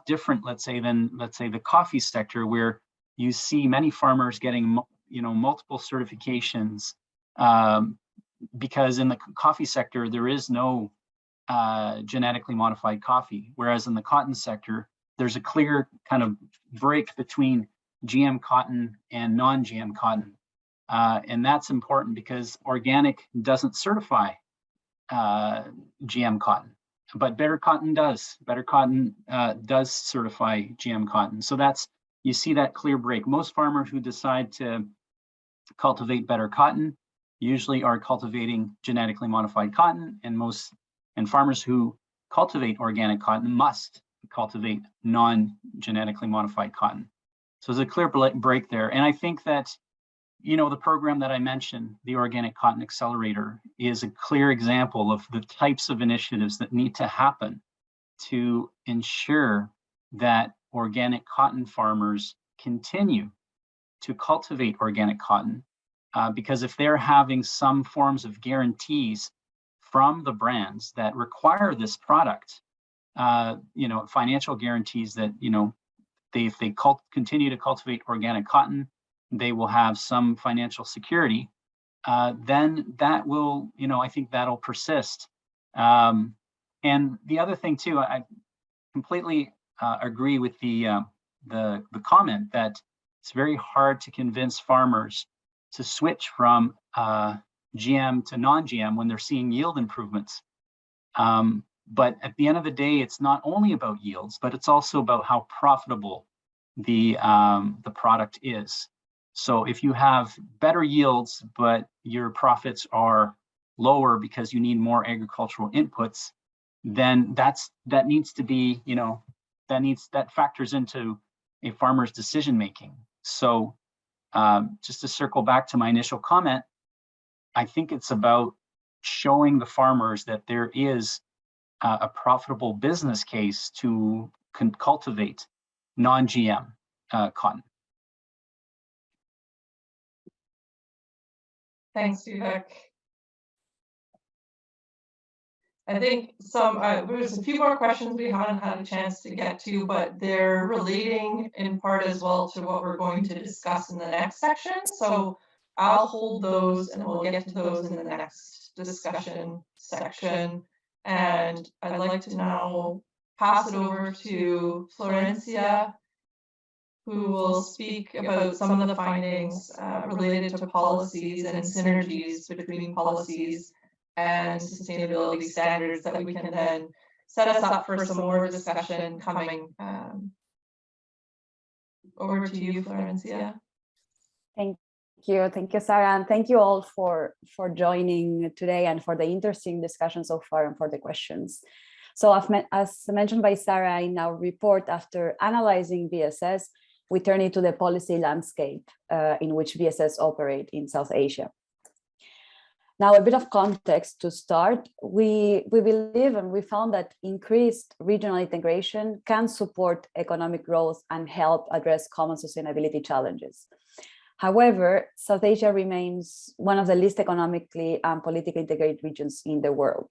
different, let's say, than the coffee sector, where you see many farmers getting multiple certifications, because in the coffee sector there is no genetically modified coffee, whereas in the cotton sector there's a clear kind of break between GM cotton and non-GM cotton, and that's important because organic doesn't certify GM cotton, but Better Cotton does. Better Cotton does certify GM cotton. So you see that clear break. Most farmers who decide to cultivate Better Cotton usually are cultivating genetically modified cotton, and farmers who cultivate organic cotton must cultivate non-genetically modified cotton. So there's a clear break there. And I think that, the program that I mentioned, the Organic Cotton Accelerator, is a clear example of the types of initiatives that need to happen to ensure that organic cotton farmers continue to cultivate organic cotton, because if they're having some forms of guarantees from the brands that require this product, financial guarantees that, if they continue to cultivate organic cotton, they will have some financial security, then that will, I think that'll persist. And the other thing too, I completely agree with the comment that it's very hard to convince farmers to switch from GM to non-GM when they're seeing yield improvements. But at the end of the day, it's not only about yields, but it's also about how profitable the product is. So if you have better yields, but your profits are lower because you need more agricultural inputs, then that needs to be, that factors into a farmer's decision making. So just to circle back to my initial comment, I think it's about showing the farmers that there is a profitable business case to cultivate non-GM cotton. Thanks, Vivek. I think there's a few more questions we haven't had a chance to get to, but they're relating in part as well to what we're going to discuss in the next section. So I'll hold those and we'll get to those in the next discussion section. And I'd like to now pass it over to Florencia, who will speak about some of the findings related to policies and synergies between policies and sustainability standards that we can then set us up for some more discussion coming. Over to you, Florencia. Thank you, Sara, and thank you all for joining today and for the interesting discussion so far and for the questions. So as mentioned by Sara in our report, after analyzing VSS, we turn into the policy landscape in which VSS operate in South Asia. Now, a bit of context to start. We believe and we found that increased regional integration can support economic growth and help address common sustainability challenges. However, South Asia remains one of the least economically and politically integrated regions in the world.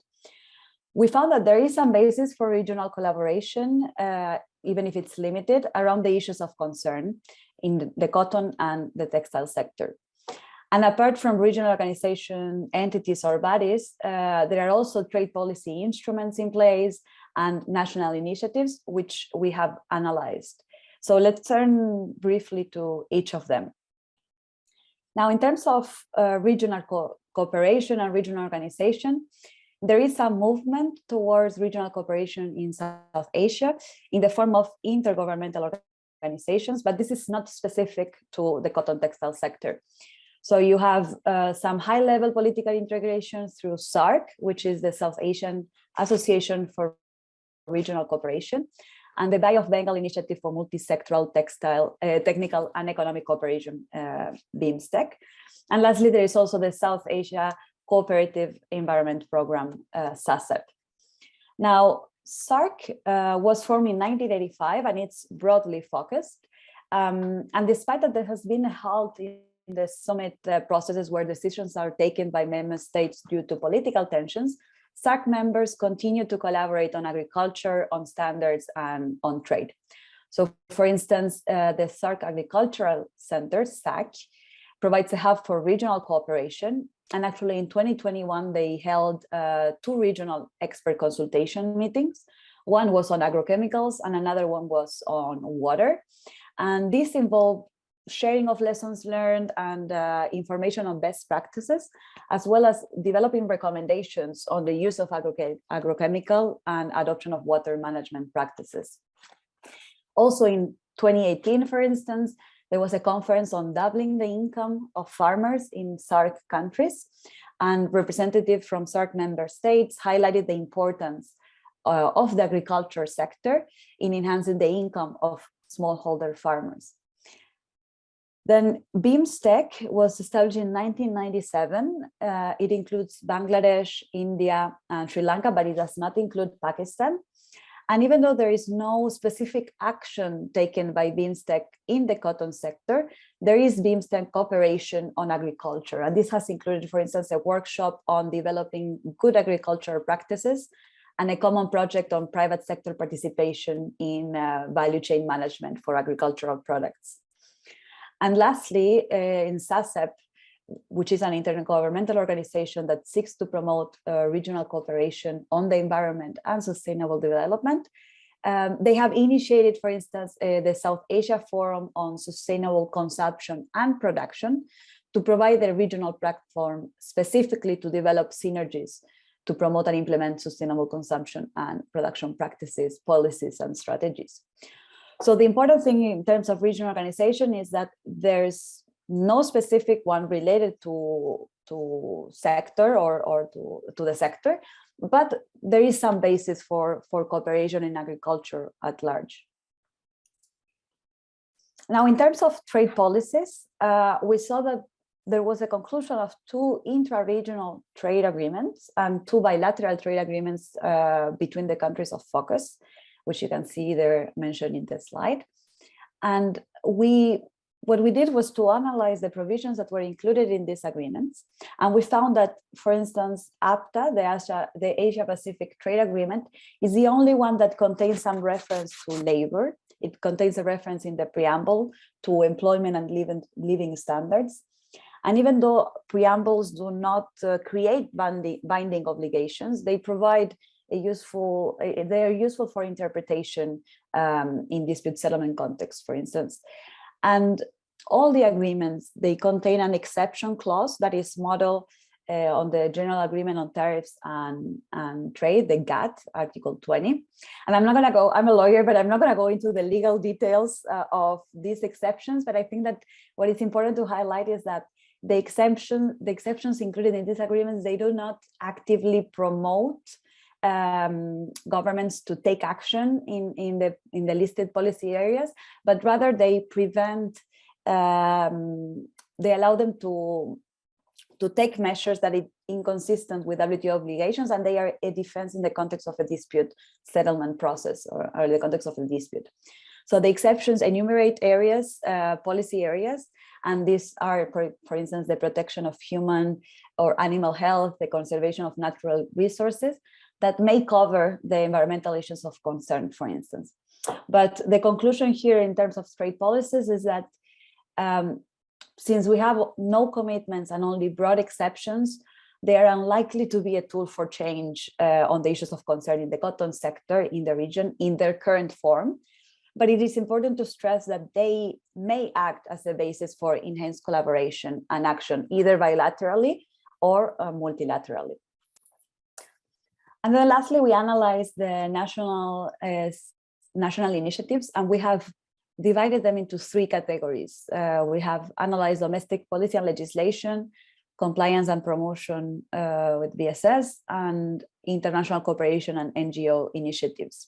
We found that there is some basis for regional collaboration, even if it's limited, around the issues of concern in the cotton and the textile sector. And apart from regional organization entities or bodies, there are also trade policy instruments in place and national initiatives, which we have analyzed. So let's turn briefly to each of them. Now, in terms of regional cooperation and regional organization, there is some movement towards regional cooperation in South Asia in the form of intergovernmental organizations, but this is not specific to the cotton textile sector. So you have some high-level political integration through SARC, which is the South Asian Association for Regional Cooperation, and the Bay of Bengal Initiative for Multi-Sectoral Textile, Technical and Economic Cooperation, BIMSTEC. And lastly, there is also the South Asia Cooperative Environment Program, SASEP. Now, SARC was formed in 1985 and it's broadly focused. And despite that there has been a halt in the summit processes where decisions are taken by member states due to political tensions, SARC members continue to collaborate on agriculture, on standards, and on trade. So, for instance, the SARC Agricultural Center, SAC, provides a hub for regional cooperation. And actually in 2021, they held 2 regional expert consultation meetings. One was on agrochemicals and another one was on water. And this involved sharing of lessons learned and information on best practices, as well as developing recommendations on the use of agrochemical and adoption of water management practices. Also in 2018, for instance, there was a conference on doubling the income of farmers in SARC countries, and representatives from SARC member states highlighted the importance of the agriculture sector in enhancing the income of smallholder farmers. Then BIMSTEC was established in 1997. It includes Bangladesh, India, and Sri Lanka, but it does not include Pakistan. And even though there is no specific action taken by BIMSTEC in the cotton sector, there is BIMSTEC cooperation on agriculture. And this has included, for instance, a workshop on developing good agricultural practices and a common project on private sector participation in value chain management for agricultural products. And lastly, in SASEP, which is an intergovernmental organization that seeks to promote regional cooperation on the environment and sustainable development, they have initiated, for instance, the South Asia Forum on Sustainable Consumption and Production to provide a regional platform specifically to develop synergies to promote and implement sustainable consumption and production practices, policies, and strategies. So the important thing in terms of regional organization is that there's no specific one related to sector or to the sector, but there is some basis for cooperation in agriculture at large. Now, in terms of trade policies, we saw that there was a conclusion of 2 intra-regional trade agreements and 2 bilateral trade agreements between the countries of focus, which you can see there mentioned in the slide. And what we did was to analyze the provisions that were included in these agreements. And we found that, for instance, APTA, the Asia Pacific Trade Agreement, is the only one that contains some reference to labor. It contains a reference in the preamble to employment and living standards. And even though preambles do not create binding obligations, they provide they are useful for interpretation in dispute settlement context, for instance. And all the agreements, they contain an exception clause that is modeled on the General Agreement on Tariffs and Trade, the GATT, Article 20. And I'm not going to go, I'm a lawyer, but I'm not going to go into the legal details of these exceptions. But I think that what is important to highlight is that the exceptions included in these agreements, they do not actively promote governments to take action in the listed policy areas, but rather they prevent, they allow them to take measures that are inconsistent with WTO obligations, and they are a defense in the context of a dispute settlement process or the context of a dispute. So the exceptions enumerate areas, policy areas, And these are, for instance, the protection of human or animal health, the conservation of natural resources that may cover the environmental issues of concern, for instance. But the conclusion here in terms of trade policies is that since we have no commitments and only broad exceptions, they are unlikely to be a tool for change on the issues of concern in the cotton sector in the region in their current form. But it is important to stress that they may act as a basis for enhanced collaboration and action, either bilaterally or multilaterally. And then lastly, we analyzed the national initiatives, and we have divided them into three categories. We have analyzed domestic policy and legislation, compliance and promotion with VSS, and international cooperation and NGO initiatives.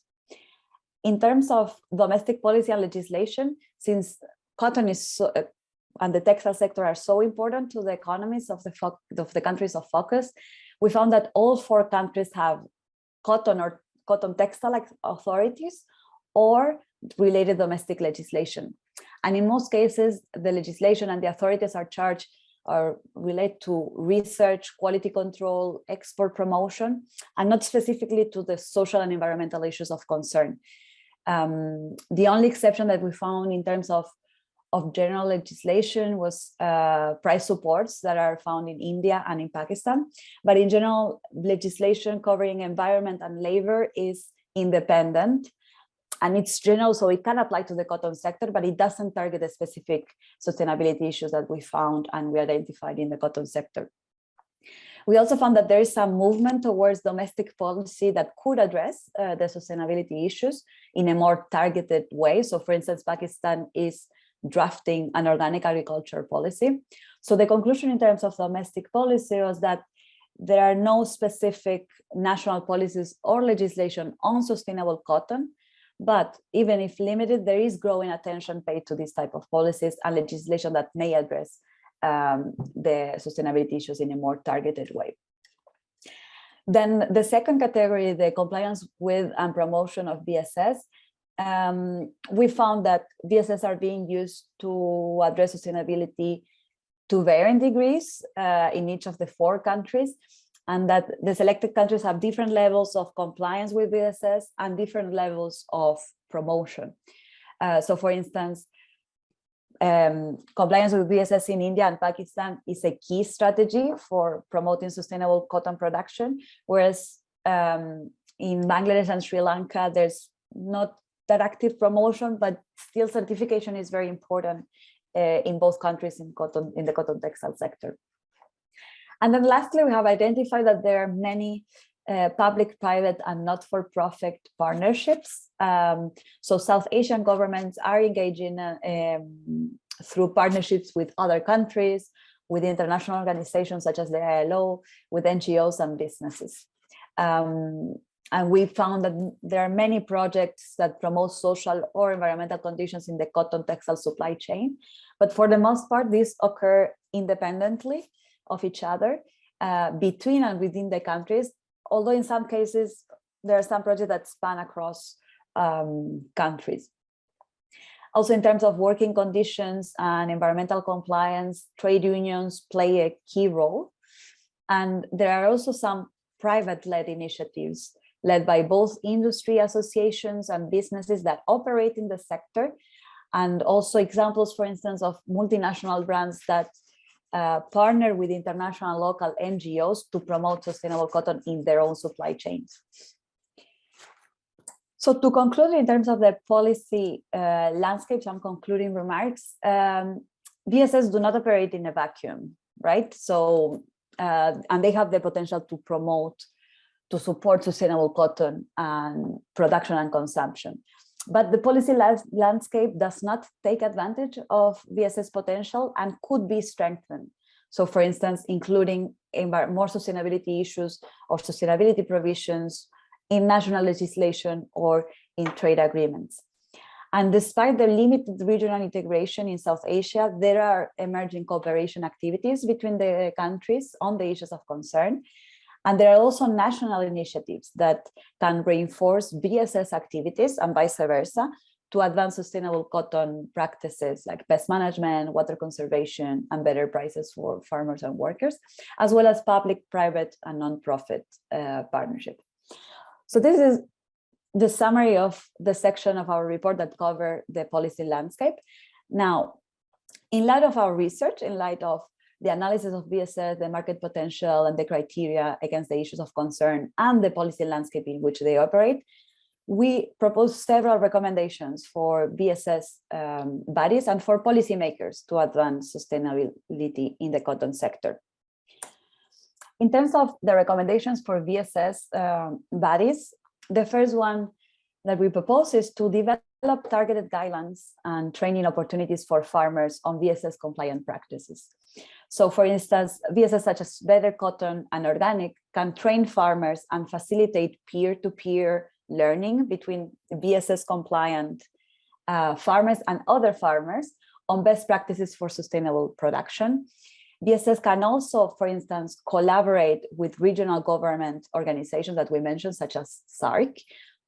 In terms of domestic policy and legislation, since cotton is and the textile sector are so important to the economies of the countries of focus, we found that all 4 countries have cotton or cotton textile authorities or related domestic legislation. And in most cases, the legislation and the authorities are charged or relate to research, quality control, export promotion, and not specifically to the social and environmental issues of concern. The only exception that we found in terms of general legislation was price supports that are found in India and in Pakistan. But in general, legislation covering environment and labor is independent. And it's general, so it can apply to the cotton sector, but it doesn't target the specific sustainability issues that we found and we identified in the cotton sector. We also found that there is some movement towards domestic policy that could address the sustainability issues in a more targeted way. So for instance, Pakistan is drafting an organic agriculture policy. So the conclusion in terms of domestic policy was that there are no specific national policies or legislation on sustainable cotton, but even if limited, there is growing attention paid to this type of policies and legislation that may address the sustainability issues in a more targeted way. Then the second category, the compliance with and promotion of VSS, we found that VSS are being used to address sustainability to varying degrees in each of the 4 countries, and that the selected countries have different levels of compliance with VSS and different levels of promotion. So for instance, compliance with VSS in India and Pakistan is a key strategy for promoting sustainable cotton production, whereas in Bangladesh and Sri Lanka, there's not that active promotion, but still certification is very important in both countries in the cotton textile sector. And then lastly, we have identified that there are many public, private, and not-for-profit partnerships. So South Asian governments are engaging through partnerships with other countries, with international organizations such as the ILO, with NGOs and businesses. And we found that there are many projects that promote social or environmental conditions in the cotton textile supply chain. But for the most part, these occur independently of each other, between and within the countries, although in some cases, there are some projects that span across countries. Also, in terms of working conditions and environmental compliance, trade unions play a key role. And there are also some private-led initiatives led by both industry associations and businesses that operate in the sector, and also examples, for instance, of multinational brands that partner with international and local NGOs to promote sustainable cotton in their own supply chains. So to conclude, in terms of the policy landscape, some concluding remarks, VSS do not operate in a vacuum, right? So, and they have the potential to promote, to support sustainable cotton and production and consumption. But the policy landscape does not take advantage of VSS potential and could be strengthened. So for instance, including more sustainability issues or sustainability provisions in national legislation or in trade agreements. And despite the limited regional integration in South Asia, there are emerging cooperation activities between the countries on the issues of concern. And there are also national initiatives that can reinforce VSS activities and vice versa to advance sustainable cotton practices like pest management, water conservation, and better prices for farmers and workers, as well as public, private, and non-profit partnership. So this is the summary of the section of our report that cover the policy landscape. Now, in light of our research, in light of the analysis of VSS, the market potential, and the criteria against the issues of concern, and the policy landscape in which they operate, we propose several recommendations for VSS bodies and for policymakers to advance sustainability in the cotton sector. In terms of the recommendations for VSS bodies, the first one that we propose is to develop targeted guidelines and training opportunities for farmers on VSS compliant practices. So for instance, VSS such as Better Cotton and Organic can train farmers and facilitate peer-to-peer learning between VSS compliant farmers and other farmers on best practices for sustainable production. VSS can also, for instance, collaborate with regional government organizations that we mentioned, such as SARC,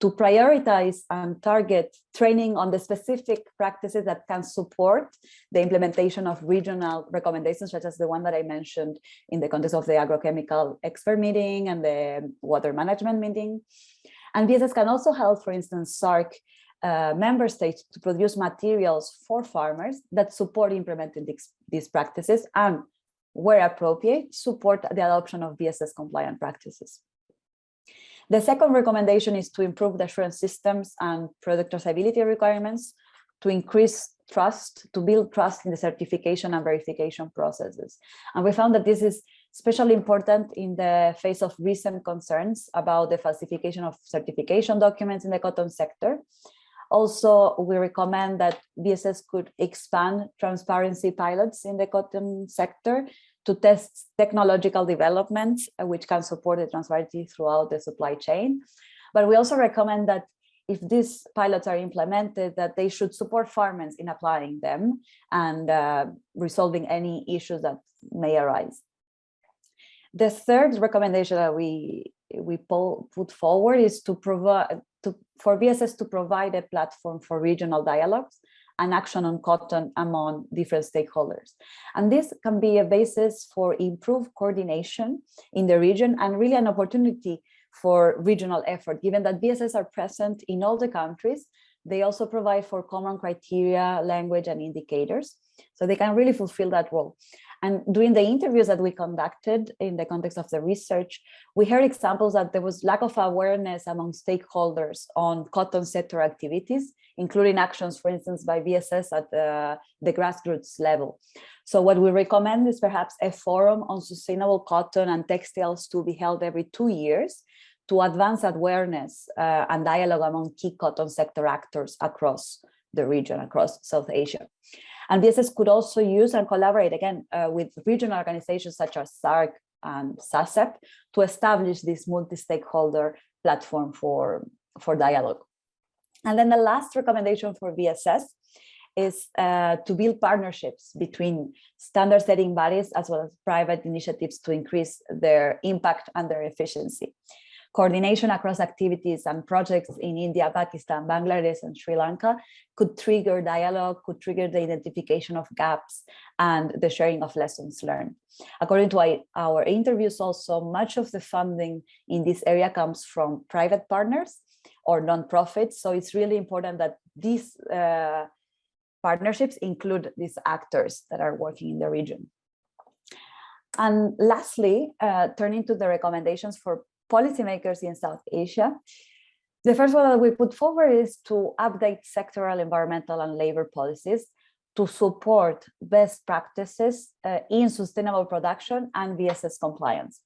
to prioritize and target training on the specific practices that can support the implementation of regional recommendations, such as the one that I mentioned in the context of the agrochemical expert meeting and the water management meeting. And VSS can also help, for instance, SARC member states to produce materials for farmers that support implementing these practices and, where appropriate, support the adoption of VSS compliant practices. The second recommendation is to improve the assurance systems and product traceability requirements to increase trust, to build trust in the certification and verification processes. And we found that this is especially important in the face of recent concerns about the falsification of certification documents in the cotton sector. Also, we recommend that VSS could expand transparency pilots in the cotton sector to test technological developments which can support the transparency throughout the supply chain. But we also recommend that if these pilots are implemented, that they should support farmers in applying them and resolving any issues that may arise. The third recommendation that we put forward is to provide for VSS to provide a platform for regional dialogues and action on cotton among different stakeholders. And this can be a basis for improved coordination in the region and really an opportunity for regional effort. Given that VSS are present in all the countries, they also provide for common criteria, language, and indicators. So they can really fulfill that role. And during the interviews that we conducted in the context of the research, we heard examples that there was lack of awareness among stakeholders on cotton sector activities, including actions, for instance, by VSS at the grassroots level. So what we recommend is perhaps a forum on sustainable cotton and textiles to be held every 2 years to advance awareness and dialogue among key cotton sector actors across the region, across South Asia. And VSS could also use and collaborate again with regional organizations such as SARC and SASEP to establish this multi-stakeholder platform for dialogue. And then the last recommendation for VSS is to build partnerships between standard setting bodies as well as private initiatives to increase their impact and their efficiency. Coordination across activities and projects in India, Pakistan, Bangladesh, and Sri Lanka could trigger dialogue, could trigger the identification of gaps and the sharing of lessons learned. According to our interviews also, much of the funding in this area comes from private partners or nonprofits. So it's really important that these partnerships include these actors that are working in the region. And lastly, turning to the recommendations for policymakers in South Asia. The first one that we put forward is to update sectoral environmental and labor policies to support best practices in sustainable production and VSS compliance.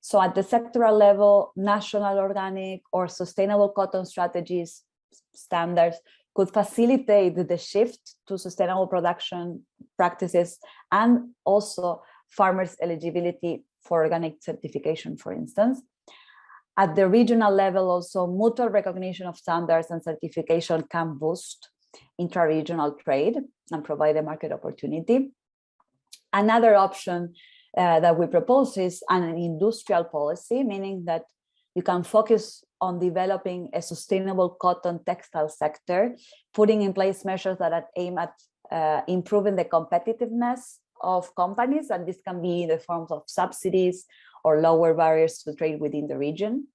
So at the sectoral level, national organic or sustainable cotton strategies standards could facilitate the shift to sustainable production practices and also farmers' eligibility for organic certification, for instance. At the regional level, also mutual recognition of standards and certification can boost intra-regional trade and provide a market opportunity. Another option that we propose is an industrial policy, meaning that you can focus on developing a sustainable cotton textile sector, putting in place measures that aim at improving the competitiveness of companies, and this can be in the forms of subsidies or lower barriers to trade within the region.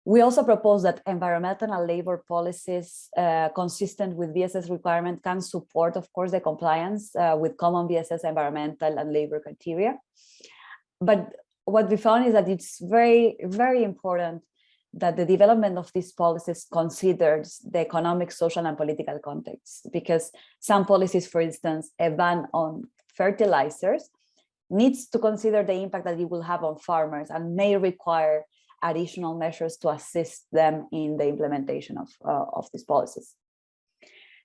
We also propose that environmental and labor policies consistent with VSS requirement can support, of course, the compliance with common VSS environmental and labor criteria. But what we found is that it's very, very important that the development of these policies considers the economic, social, and political context, because some policies, for instance, a ban on fertilizers, needs to consider the impact that it will have on farmers and may require additional measures to assist them in the implementation of these policies.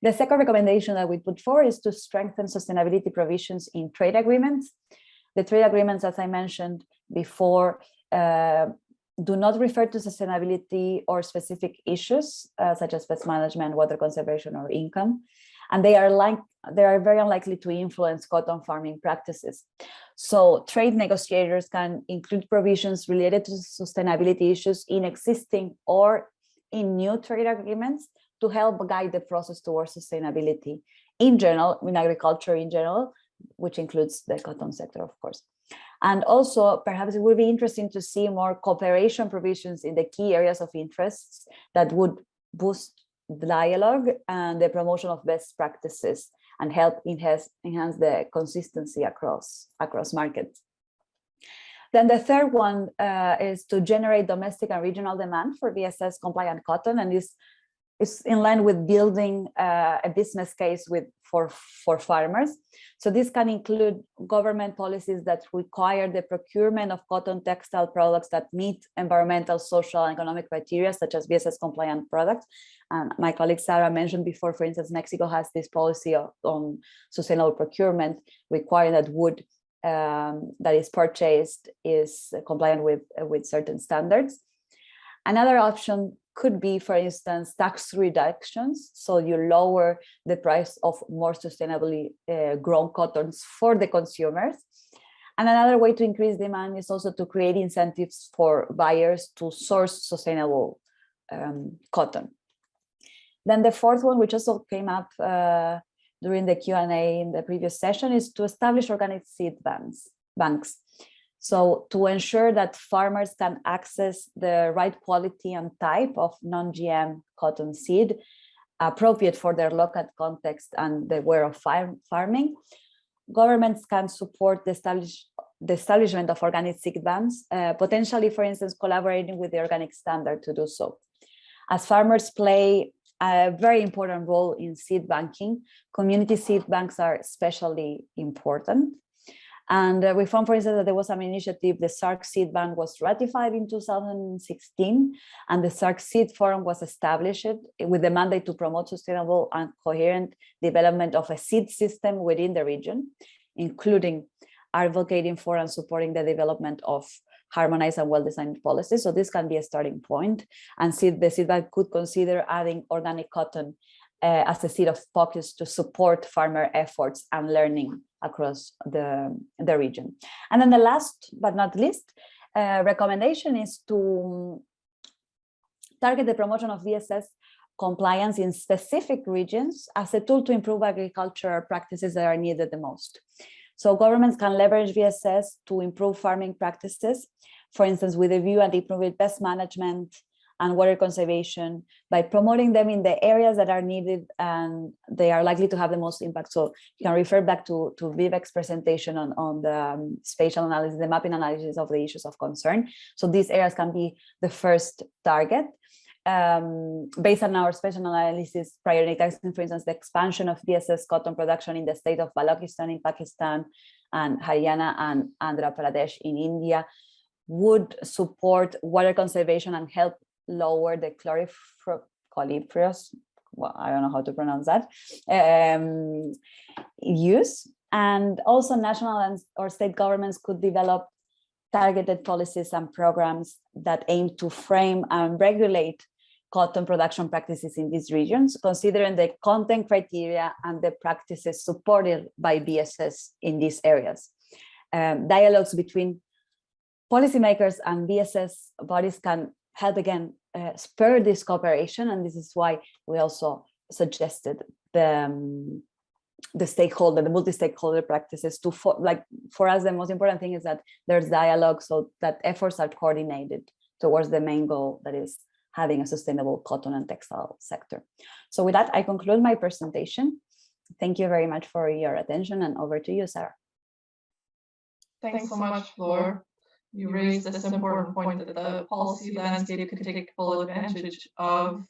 The second recommendation that we put forward is to strengthen sustainability provisions in trade agreements. The trade agreements, as I mentioned before, do not refer to sustainability or specific issues such as pest management, water conservation, or income, and they are very unlikely to influence cotton farming practices. So trade negotiators can include provisions related to sustainability issues in existing or in new trade agreements to help guide the process towards sustainability in general, in agriculture in general, which includes the cotton sector, of course. And also, perhaps it would be interesting to see more cooperation provisions in the key areas of interests that would boost the dialogue and the promotion of best practices and help enhance the consistency across markets. Then the third one is to generate domestic and regional demand for VSS compliant cotton, and this is in line with building a business case for farmers. So this can include government policies that require the procurement of cotton textile products that meet environmental, social, and economic criteria, such as VSS compliant products. And my colleague Sara mentioned before, for instance, Mexico has this policy on sustainable procurement, requiring that wood that is purchased is compliant with certain standards. Another option could be, for instance, tax reductions. So you lower the price of more sustainably grown cottons for the consumers. And another way to increase demand is also to create incentives for buyers to source sustainable cotton. Then the fourth one, which also came up during the Q&A in the previous session, is to establish organic seed banks. So to ensure that farmers can access the right quality and type of non-GM cotton seed appropriate for their local context and the way of farming, governments can support the establishment of organic seed banks, potentially, for instance, collaborating with the organic standard to do so. As farmers play a very important role in seed banking, community seed banks are especially important. And we found, for instance, that there was an initiative, the SARC Seed Bank was ratified in 2016, and the SARC Seed Forum was established with the mandate to promote sustainable and coherent development of a seed system within the region, including advocating for and supporting the development of harmonized and well-designed policies. So this can be a starting point, and the seed bank could consider adding organic cotton as a seed of focus to support farmer efforts and learning across the region. And then the last but not least recommendation is to target the promotion of VSS compliance in specific regions as a tool to improve agricultural practices that are needed the most. So governments can leverage VSS to improve farming practices, for instance, with a view and improving pest management and water conservation by promoting them in the areas that are needed and they are likely to have the most impact. So you can refer back to Vivek's presentation on the spatial analysis, the mapping analysis of the issues of concern. So these areas can be the first target. Based on our spatial analysis, prioritizing, for instance, the expansion of VSS cotton production in the state of Balochistan in Pakistan and Haryana and Andhra Pradesh in India would support water conservation and help lower the coliferous, well, I don't know how to pronounce that, use. And also national or state governments could develop targeted policies and programs that aim to frame and regulate cotton production practices in these regions, considering the content criteria and the practices supported by VSS in these areas. Dialogues between policymakers and VSS bodies can help again spur this cooperation, and this is why we also suggested the multi-stakeholder practices to for us the most important thing is that there's dialogue, so that efforts are coordinated towards the main goal, that is having a sustainable cotton and textile sector. So with that, I conclude my presentation. Thank you very much for your attention, and over to you, Sara. Thanks so much, Flor. You raised this important point that the policy landscape could take full advantage of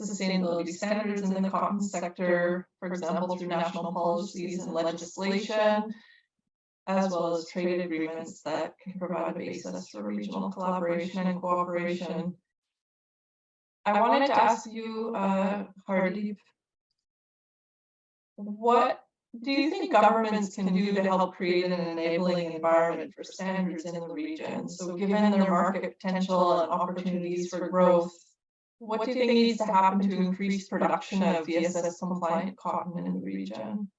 sustainability standards in the cotton sector, for example, through national policies and legislation, as well as trade agreements that can provide a basis for regional collaboration and cooperation. I wanted to ask you, Hardeep, what do you think governments can do to help create an enabling environment for standards in the region? So given their market potential and opportunities for growth, what do you think needs to happen to increase production of VSS compliant cotton in the region?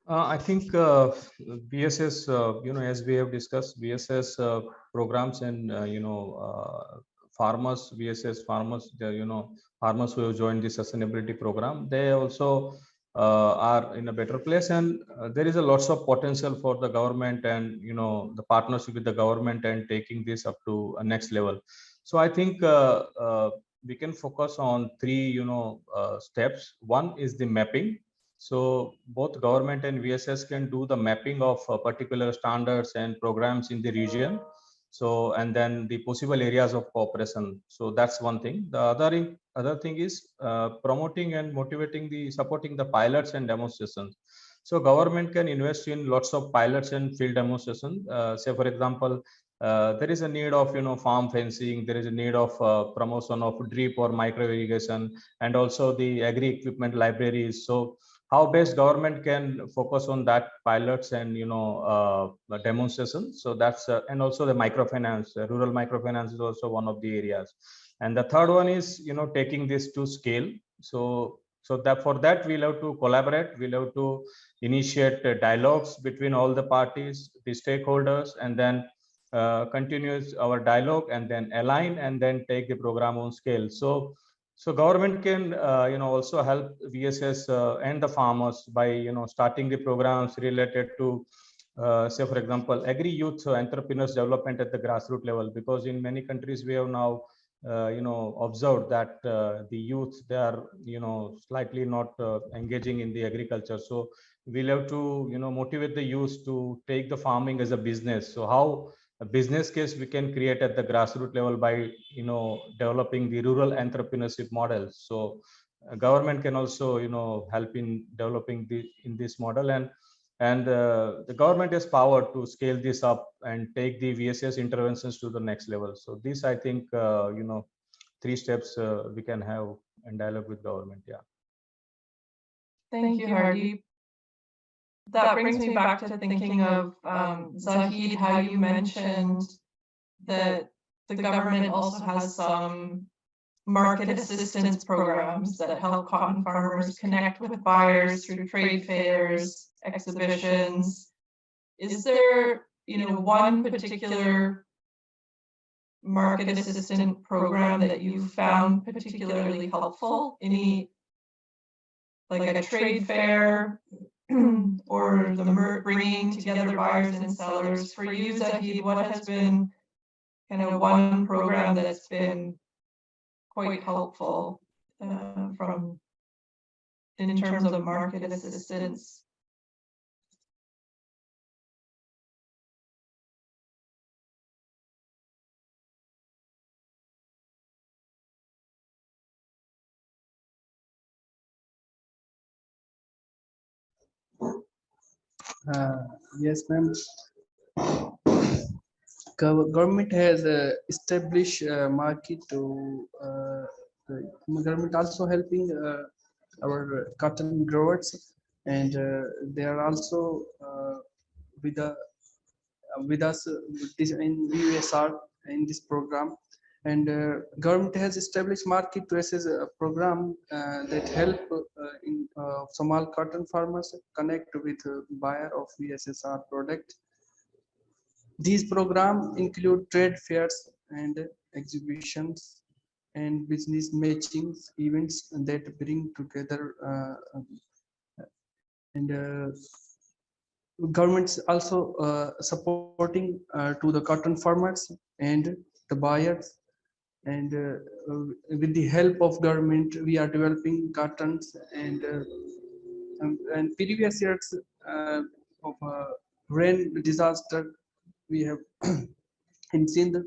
I think VSS, as we have discussed, VSS programs and farmers, VSS farmers, farmers who have joined the sustainability program, they also are in a better place, and there is a lots of potential for the government and the partnership with the government and taking this up to a next level. So I think we can focus on three steps. One is the mapping. So both government and VSS can do the mapping of particular standards and programs in the region. So, and then the possible areas of cooperation. So that's one thing. The other thing is promoting and supporting the pilots and demonstrations. So government can invest in lots of pilots and field demonstration. Say for example, there is a need of farm fencing. There is a need of promotion of drip or micro irrigation, and also the agri equipment libraries. So how best government can focus on that pilots and demonstration. So that's and also the microfinance, rural microfinance is also one of the areas. And the third one is taking this to scale. So that for that we'll have to collaborate, we'll have to initiate dialogues between all the parties, the stakeholders, and then continues our dialogue, and then align, and then take the program on scale. So government can also help VSS and the farmers by starting the programs related to say for example agri youth entrepreneurs development at the grassroots level, because in many countries we have now observed that the youth, they are slightly not engaging in the agriculture. So we'll have to motivate the youth to take the farming as a business. So how a business case we can create at the grassroots level by developing the rural entrepreneurship models. So government can also help in developing this model, and the government has power to scale this up and take the VSS interventions to the next level. So this, I think, three steps we can have in dialogue with government. Yeah. Thank you, Hardeep. That brings me back to thinking of Zahid, how you mentioned that the government also has some market assistance programs that help cotton farmers connect with buyers through trade fairs, exhibitions. Is there, one particular market assistant program that you found particularly helpful? Any, like a trade fair or the bringing together buyers and sellers? For you, Zahid, what has been kind of one program that's been quite helpful in terms of market assistance? Yes, ma'am. Government has established market to government also helping our cotton growers, and they are also with us in USR in this program, And government has established market to assess a program that help in small cotton farmers connect with buyer of VSSR product. These programs include trade fairs and exhibitions and business matchings events that bring together and governments also supporting to the cotton farmers and the buyers. And with the help of government, we are developing cottons and previous years of rain disaster we have in Sindh,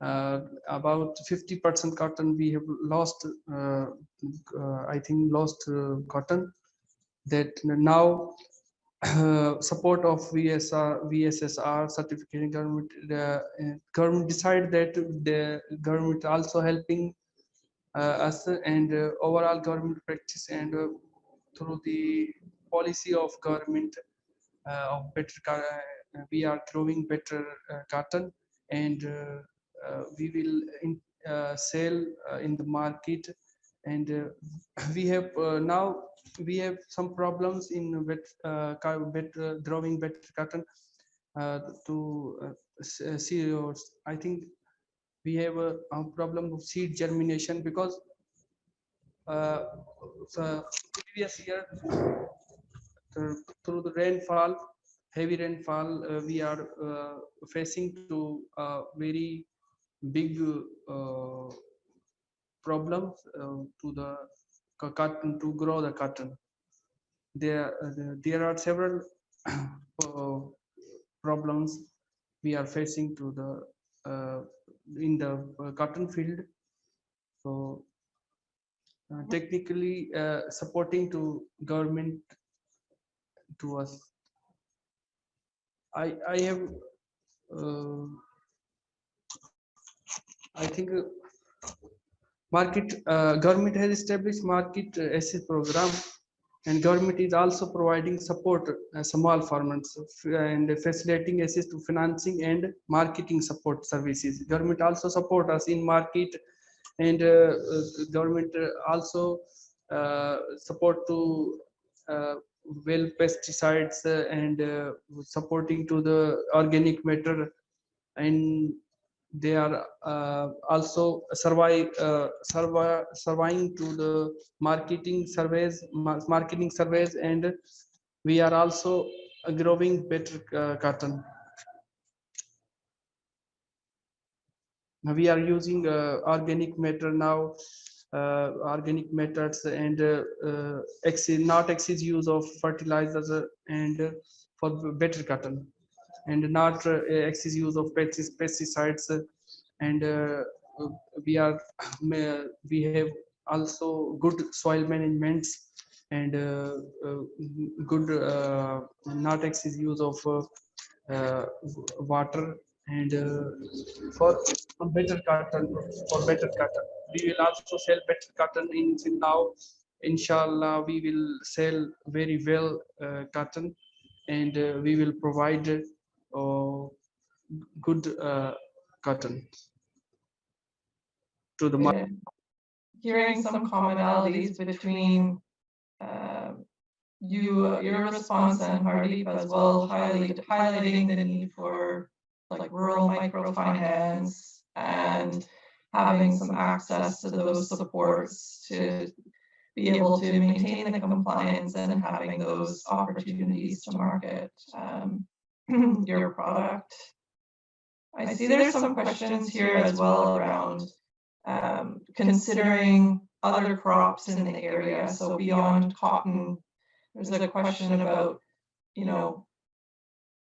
about 50% cotton we have lost. I think lost cotton. That now support of VSSR certificating government, the government decided that the government also helping us and overall government practice and through the policy of government of better we are growing better cotton and we will sell in the market. And we have now we have some problems in growing better cotton to see. I think we have a problem of seed germination because the previous year through the rainfall, heavy rainfall, we are facing to very big problems to the cotton to grow the cotton. There are several problems we are facing to the in the cotton field. So technically supporting to government to us. I have I think market government has established market access program, and government is also providing support small farmers and facilitating access to financing and marketing support services. Government also support us in market, and government also support to well pesticides and supporting to the organic matter, and they are also surviving to the marketing surveys, and we are also growing better cotton. Now we are using organic matter now, organic methods, and not excess use of fertilizers and for better cotton, and not excess use of pesticides, and we have also good soil management and good not excess use of water, and for better cotton. We will also sell better cotton in now. Inshallah, we will sell very well cotton, and we will provide good cotton to the market. Hearing some commonalities between your response and Hardeep as well, highlighting the need for like rural microfinance and having some access to those supports to be able to maintain the compliance and having those opportunities to market your product. I see there's some questions here as well around considering other crops in the area. So beyond cotton, there's a question about, you know,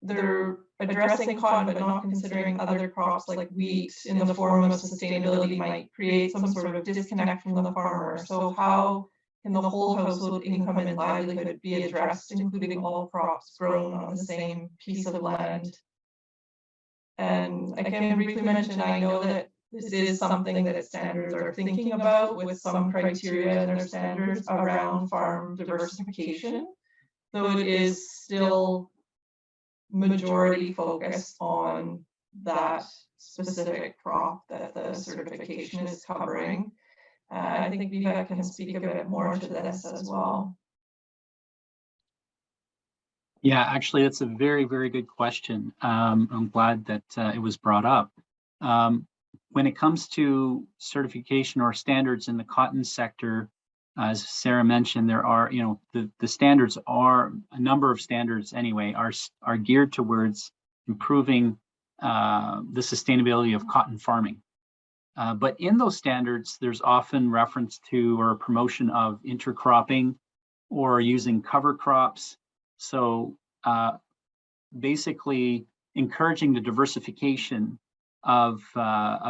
they're addressing cotton but not considering other crops like wheat in the form of sustainability might create some sort of disconnect from the farmer. So how can the whole household income and livelihood be addressed, including all crops grown on the same piece of land? And I can briefly mention, I know that this is something that standards are thinking about with some criteria in their standards around farm diversification, though it is still majority focused on that specific crop that the certification is covering. I think Vivek can speak a bit more to this as well. Yeah, actually, that's a very, very good question. I'm glad that it was brought up. When it comes to certification or standards in the cotton sector, as Sara mentioned, there are, the standards are, a number of standards anyway, are geared towards improving the sustainability of cotton farming. But in those standards, there's often reference to or promotion of intercropping or using cover crops. So basically encouraging the diversification of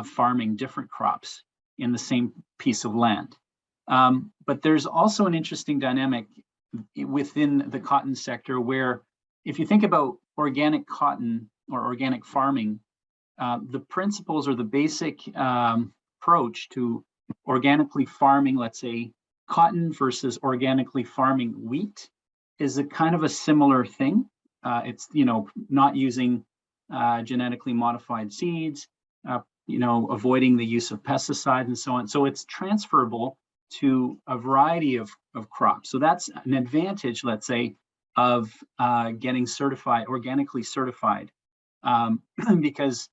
farming different crops in the same piece of land. But there's also an interesting dynamic within the cotton sector where if you think about organic cotton or organic farming, the principles or the basic approach to organically farming, let's say, cotton versus organically farming wheat is a kind of a similar thing. It's, not using genetically modified seeds, avoiding the use of pesticides and so on. So it's transferable to a variety of crops. So that's an advantage, let's say, of getting certified, organically certified, because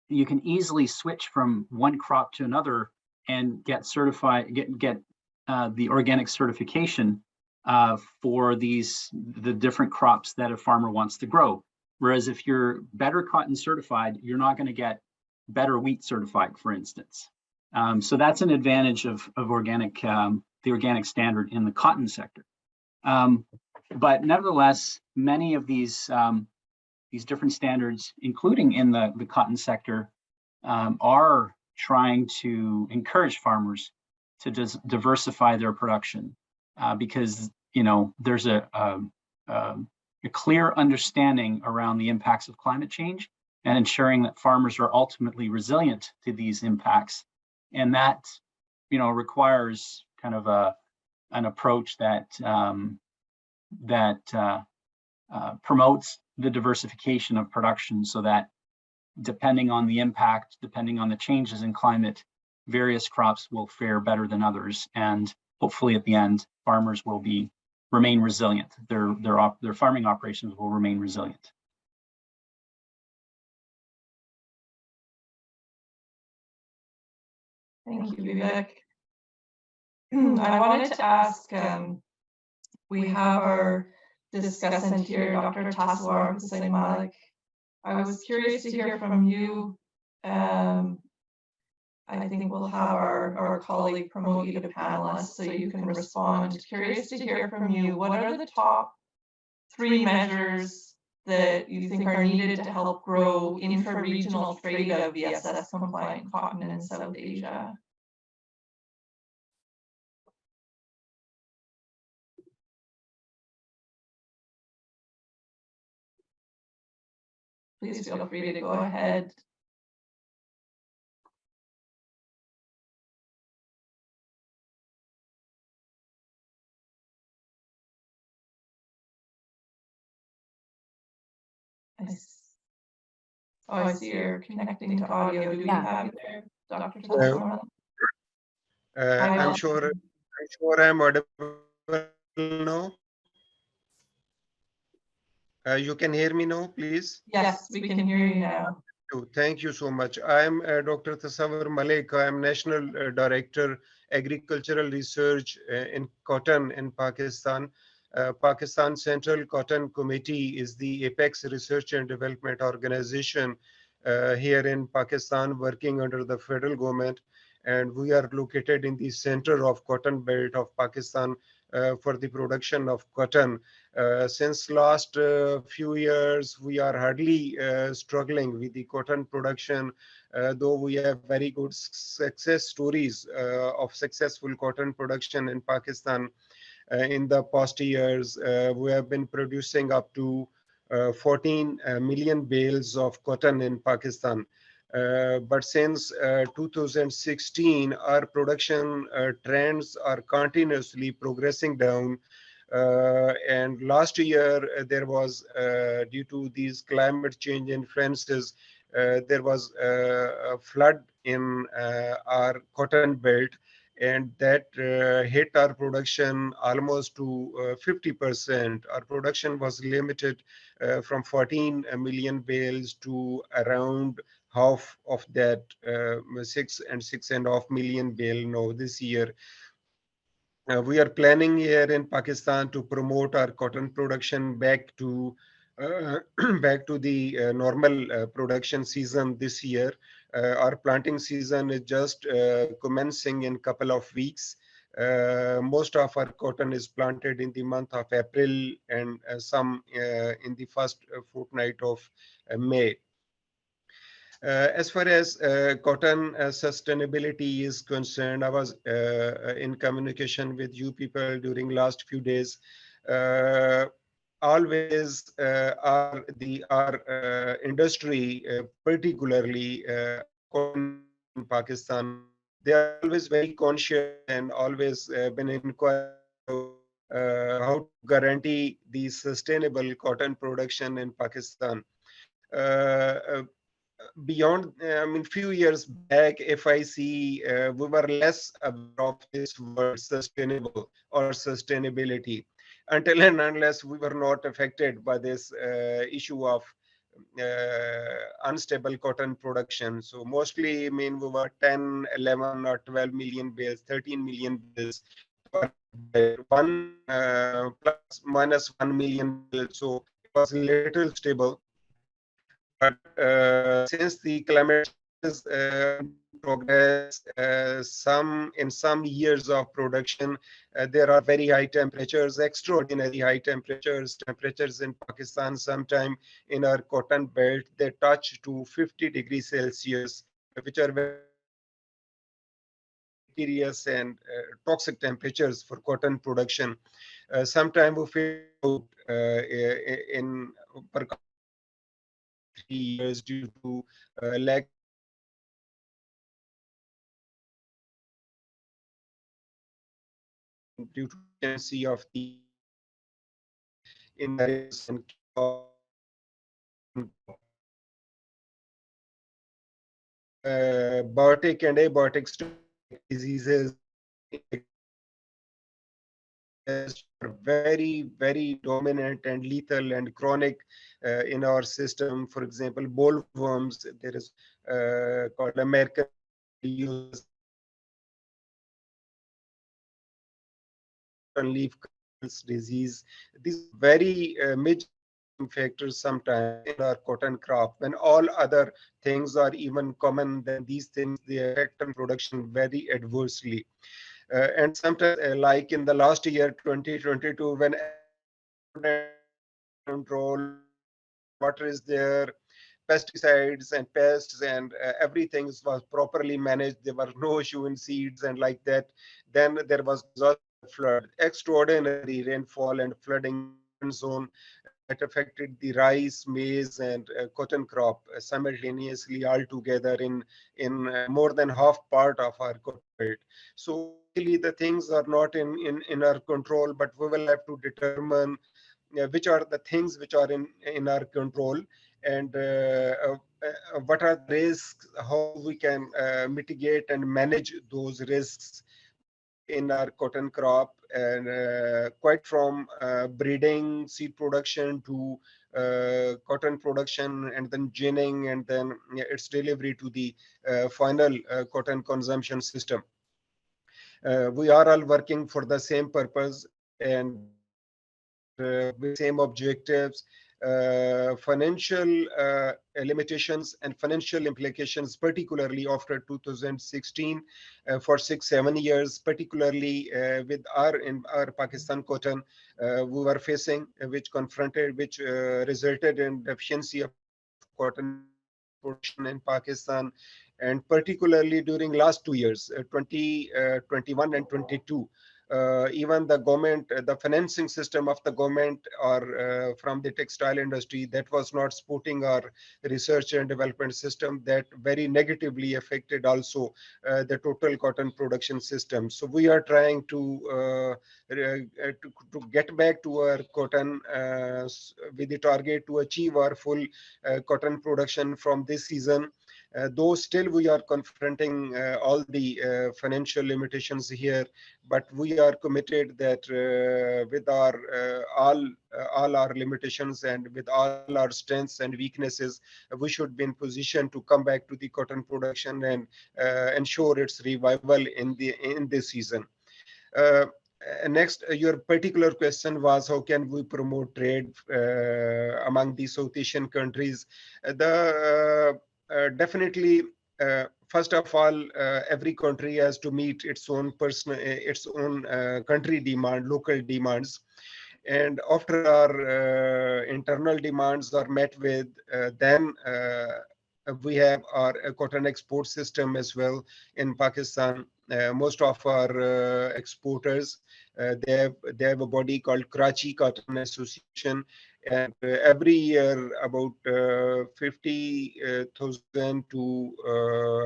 you can easily switch from one crop to another and get certified, get the organic certification for the different crops that a farmer wants to grow. Whereas if you're better cotton certified, you're not going to get better wheat certified, for instance. So that's an advantage of organic, the organic standard in the cotton sector. But nevertheless, many of these different standards, including in the cotton sector, are trying to encourage farmers to diversify their production because there's a clear understanding around the impacts of climate change and ensuring that farmers are ultimately resilient to these impacts, and that requires kind of an approach that promotes the diversification of production, so that depending on the impact, depending on the changes in climate, various crops will fare better than others, and hopefully at the end, farmers will remain resilient. Their farming operations will remain resilient. Thank you, Vivek. I wanted to ask, we have our discussant here, Dr. Tassawar, Hussain, Malik. I was curious to hear from you. I think we'll have our colleague promote you to panelist so you can respond. Curious to hear from you. What are the top 3 measures that you think are needed to help grow intra-regional trade of VSS compliant cotton in South Asia? Please feel free to go ahead. I see you're connecting to audio. Do we have you there, Dr. Tassawar? I'm sure I'm audible now. You can hear me now, please? Yes, we can hear you now. Thank you so much. I'm Dr. Tassawar Malik. I'm National Director, Agricultural Research in Cotton in Pakistan. Pakistan Central Cotton Committee is the apex research and development organization here in Pakistan, working under the federal government. And we are located in the center of cotton belt of Pakistan for the production of cotton. Since last few years, we are hardly struggling with the cotton production, though we have very good success stories of successful cotton production in Pakistan. In the past years, we have been producing up to 14 million bales of cotton in Pakistan. But since 2016, our production trends are continuously progressing down. And last year, there was, due to these climate change influences, there was a flood in our cotton belt, and that hit our production almost to 50%. Our production was limited from 14 million bales to around half of that, 6.5 million bale now this year. We are planning here in Pakistan to promote our cotton production back to back to the normal production season this year. Our planting season is just commencing in a couple of weeks. Most of our cotton is planted in the month of April and some in the first fortnight of May. As far as cotton sustainability is concerned, I was in communication with you people during last few days. Always our industry, particularly cotton in Pakistan, they are always very conscious and always been inquiring how to guarantee the sustainable cotton production in Pakistan. Beyond, I mean, few years back, if I see, we were less aware of this word sustainable or sustainability until and unless we were not affected by this issue of unstable cotton production. So mostly, I mean, we were 10, 11 or 12 million bales, 13 million bales per one plus minus 1 million bales. So it was a little stable. But since the climate is progress, in some years of production, there are very high temperatures, extraordinary high temperatures in Pakistan. Sometime in our cotton belt, they touch to 50 degrees Celsius, which are very serious and toxic temperatures for cotton production. Sometimes we feel out in 3 years due to lack due to tendency of the in the and biotic and abiotic diseases are very, very dominant and lethal and chronic in our system. For example, bollworms, there is called American leaf disease. These very major factors sometimes in our cotton crop. When all other things are even common, then these things, they affect on production very adversely. And sometimes, like in the last year, 2022, when control, water is there, pesticides and pests and everything was properly managed. There were no issue in seeds and like that. Then there was flood, extraordinary rainfall and flooding zone that affected the rice, maize, and cotton crop simultaneously all together in more than half part of our cotton belt. So really the things are not in our control, but we will have to determine which are the things which are in our control, and what are the risks, how we can mitigate and manage those risks in our cotton crop, and quite from breeding, seed production to cotton production, and then ginning, and then its delivery to the final cotton consumption system. We are all working for the same purpose and with same objectives. Financial limitations and financial implications, particularly after 2016, for 6-7 years, particularly with our Pakistan cotton, we were facing, which resulted in deficiency of cotton production in Pakistan, and particularly during last 2 years, 2021 and 22. even the government, the financing system of the government or from the textile industry, that was not supporting our research and development system. That very negatively affected also the total cotton production system. So we are trying to get back to our cotton with the target to achieve our full cotton production from this season. Though still we are confronting all the financial limitations here, but we are committed that with our all our limitations and with all our strengths and weaknesses, we should be in position to come back to the cotton production and ensure its revival in this season. Next, your particular question was how can we promote trade among the South Asian countries? Definitely, first of all, every country has to meet its own country demand, local demands. And after our internal demands are met with, then we have our cotton export system as well in Pakistan. Most of our exporters, they have a body called Karachi Cotton Association, and every year about 50,000 to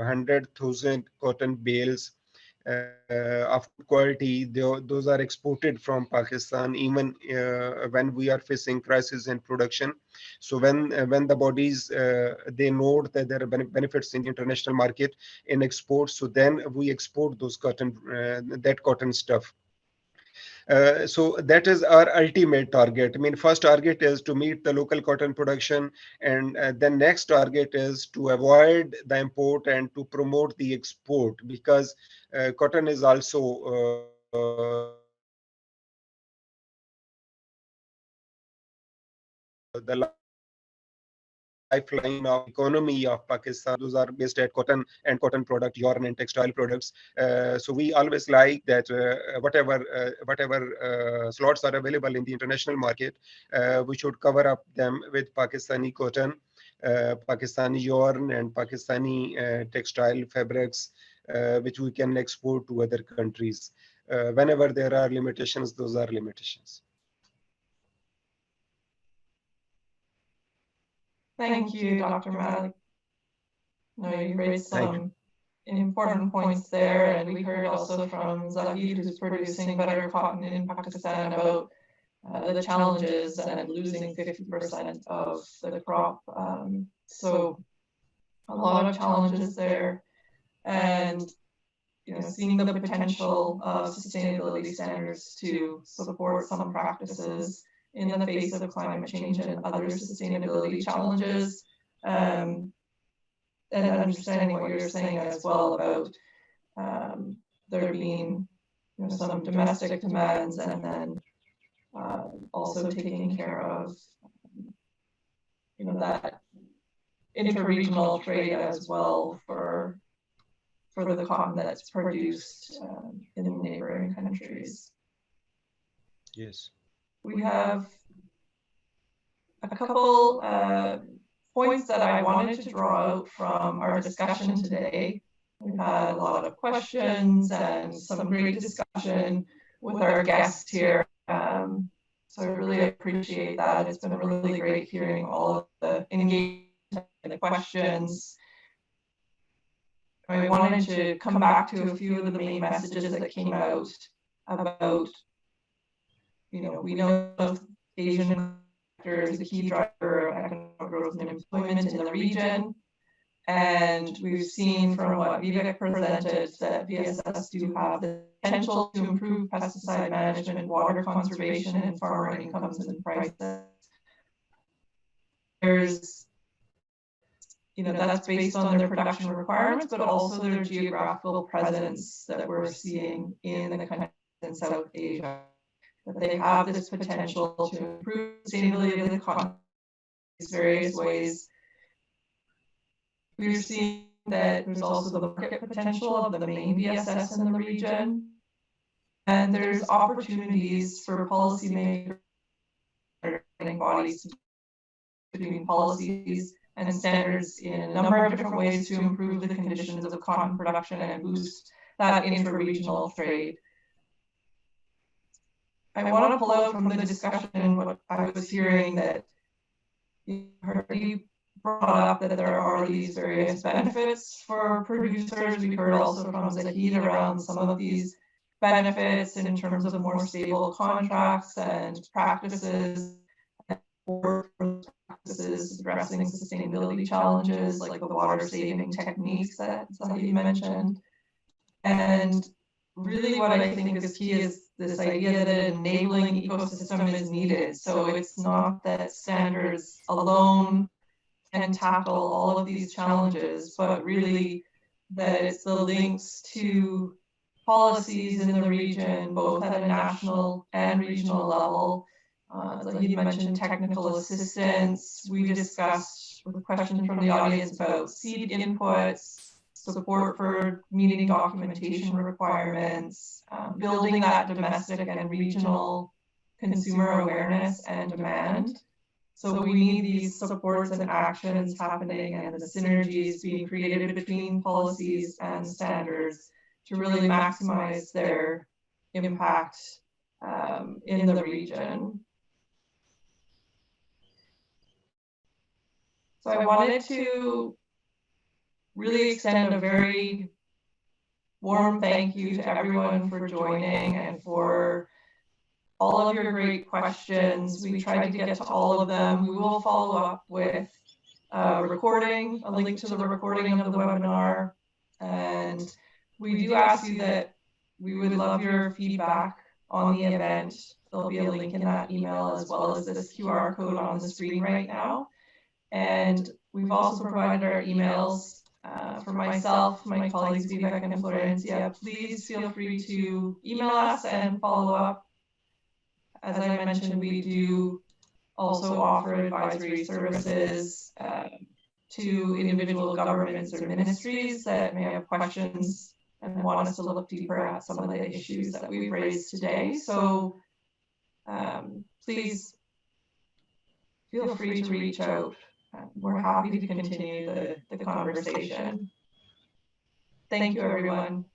100,000 cotton bales of quality, those are exported from Pakistan, even when we are facing crisis in production. So when the bodies they note that there are benefits in the international market in exports, so then we export those cotton that cotton stuff. So that is our ultimate target. I mean, first target is to meet the local cotton production, and then next target is to avoid the import and to promote the export, because cotton is also the lifeline of economy of Pakistan. Those are based at cotton and cotton product, yarn and textile products. So we always like that whatever slots are available in the international market, we should cover up them with Pakistani cotton, Pakistani yarn and Pakistani textile fabrics, which we can export to other countries. Whenever there are limitations, those are limitations. Thank you, Dr. Malik. No, you raised some important points there, and we heard also from Zahid, who's producing better cotton in Pakistan, about the challenges and losing 50% of the crop. So a lot of challenges there, and seeing the potential of sustainability standards to support some practices in the face of climate change and other sustainability challenges, and understanding what you're saying as well about there being some domestic demands, and then also taking care of that interregional trade as well for the cotton that's produced in the neighboring countries. Yes. We have a couple points that I wanted to draw out from our discussion today. We've had a lot of questions and some great discussion with our guests here. So I really appreciate that. It's been really great hearing all of the engagement and the questions. I wanted to come back to a few of the main messages that came out about, we know Asian sector is a key driver of economic growth and employment in the region. And we've seen from what Vivek presented that VSS do have the potential to improve pesticide management, water conservation, and farmer incomes and prices. There's, that's based on their production requirements, but also their geographical presence that we're seeing in the countries in South Asia. That they have this potential to improve sustainability of the cotton in these various ways. We're seeing that there's also the market potential of the main VSS in the region. And there's opportunities for policymakers and bodies between policies and standards in a number of different ways to improve the conditions of cotton production and boost that inter-regional trade. I want to pull out from the discussion what I was hearing, that Hardeep brought up that there are these various benefits for producers. We heard also from Zahid around some of these benefits in terms of more stable contracts and practices, addressing sustainability challenges like the water saving techniques that Zahid mentioned. And really what I think is key is this idea that an enabling ecosystem is needed. So it's not that standards alone can tackle all of these challenges, but really that it's the links to policies in the region, both at a national and regional level. Zahid mentioned technical assistance. We discussed with a question from the audience about seed inputs, support for meeting documentation requirements, building that domestic and regional consumer awareness and demand. So we need these supports and actions happening and the synergies being created between policies and standards to really maximize their impact in the region. So I wanted to really extend a very warm thank you to everyone for joining and for all of your great questions. We tried to get to all of them. We will follow up with a recording, a link to the recording of the webinar. And we do ask you that we would love your feedback on the event. There'll be a link in that email as well as this QR code on the screen right now. And we've also provided our emails for myself, my colleagues Vivek and Florencia. Please feel free to email us and follow up. As I mentioned, we do also offer advisory services to individual governments or ministries that may have questions and want us to look deeper at some of the issues that we've raised today. So please feel free to reach out. We're happy to continue the conversation. Thank you, everyone.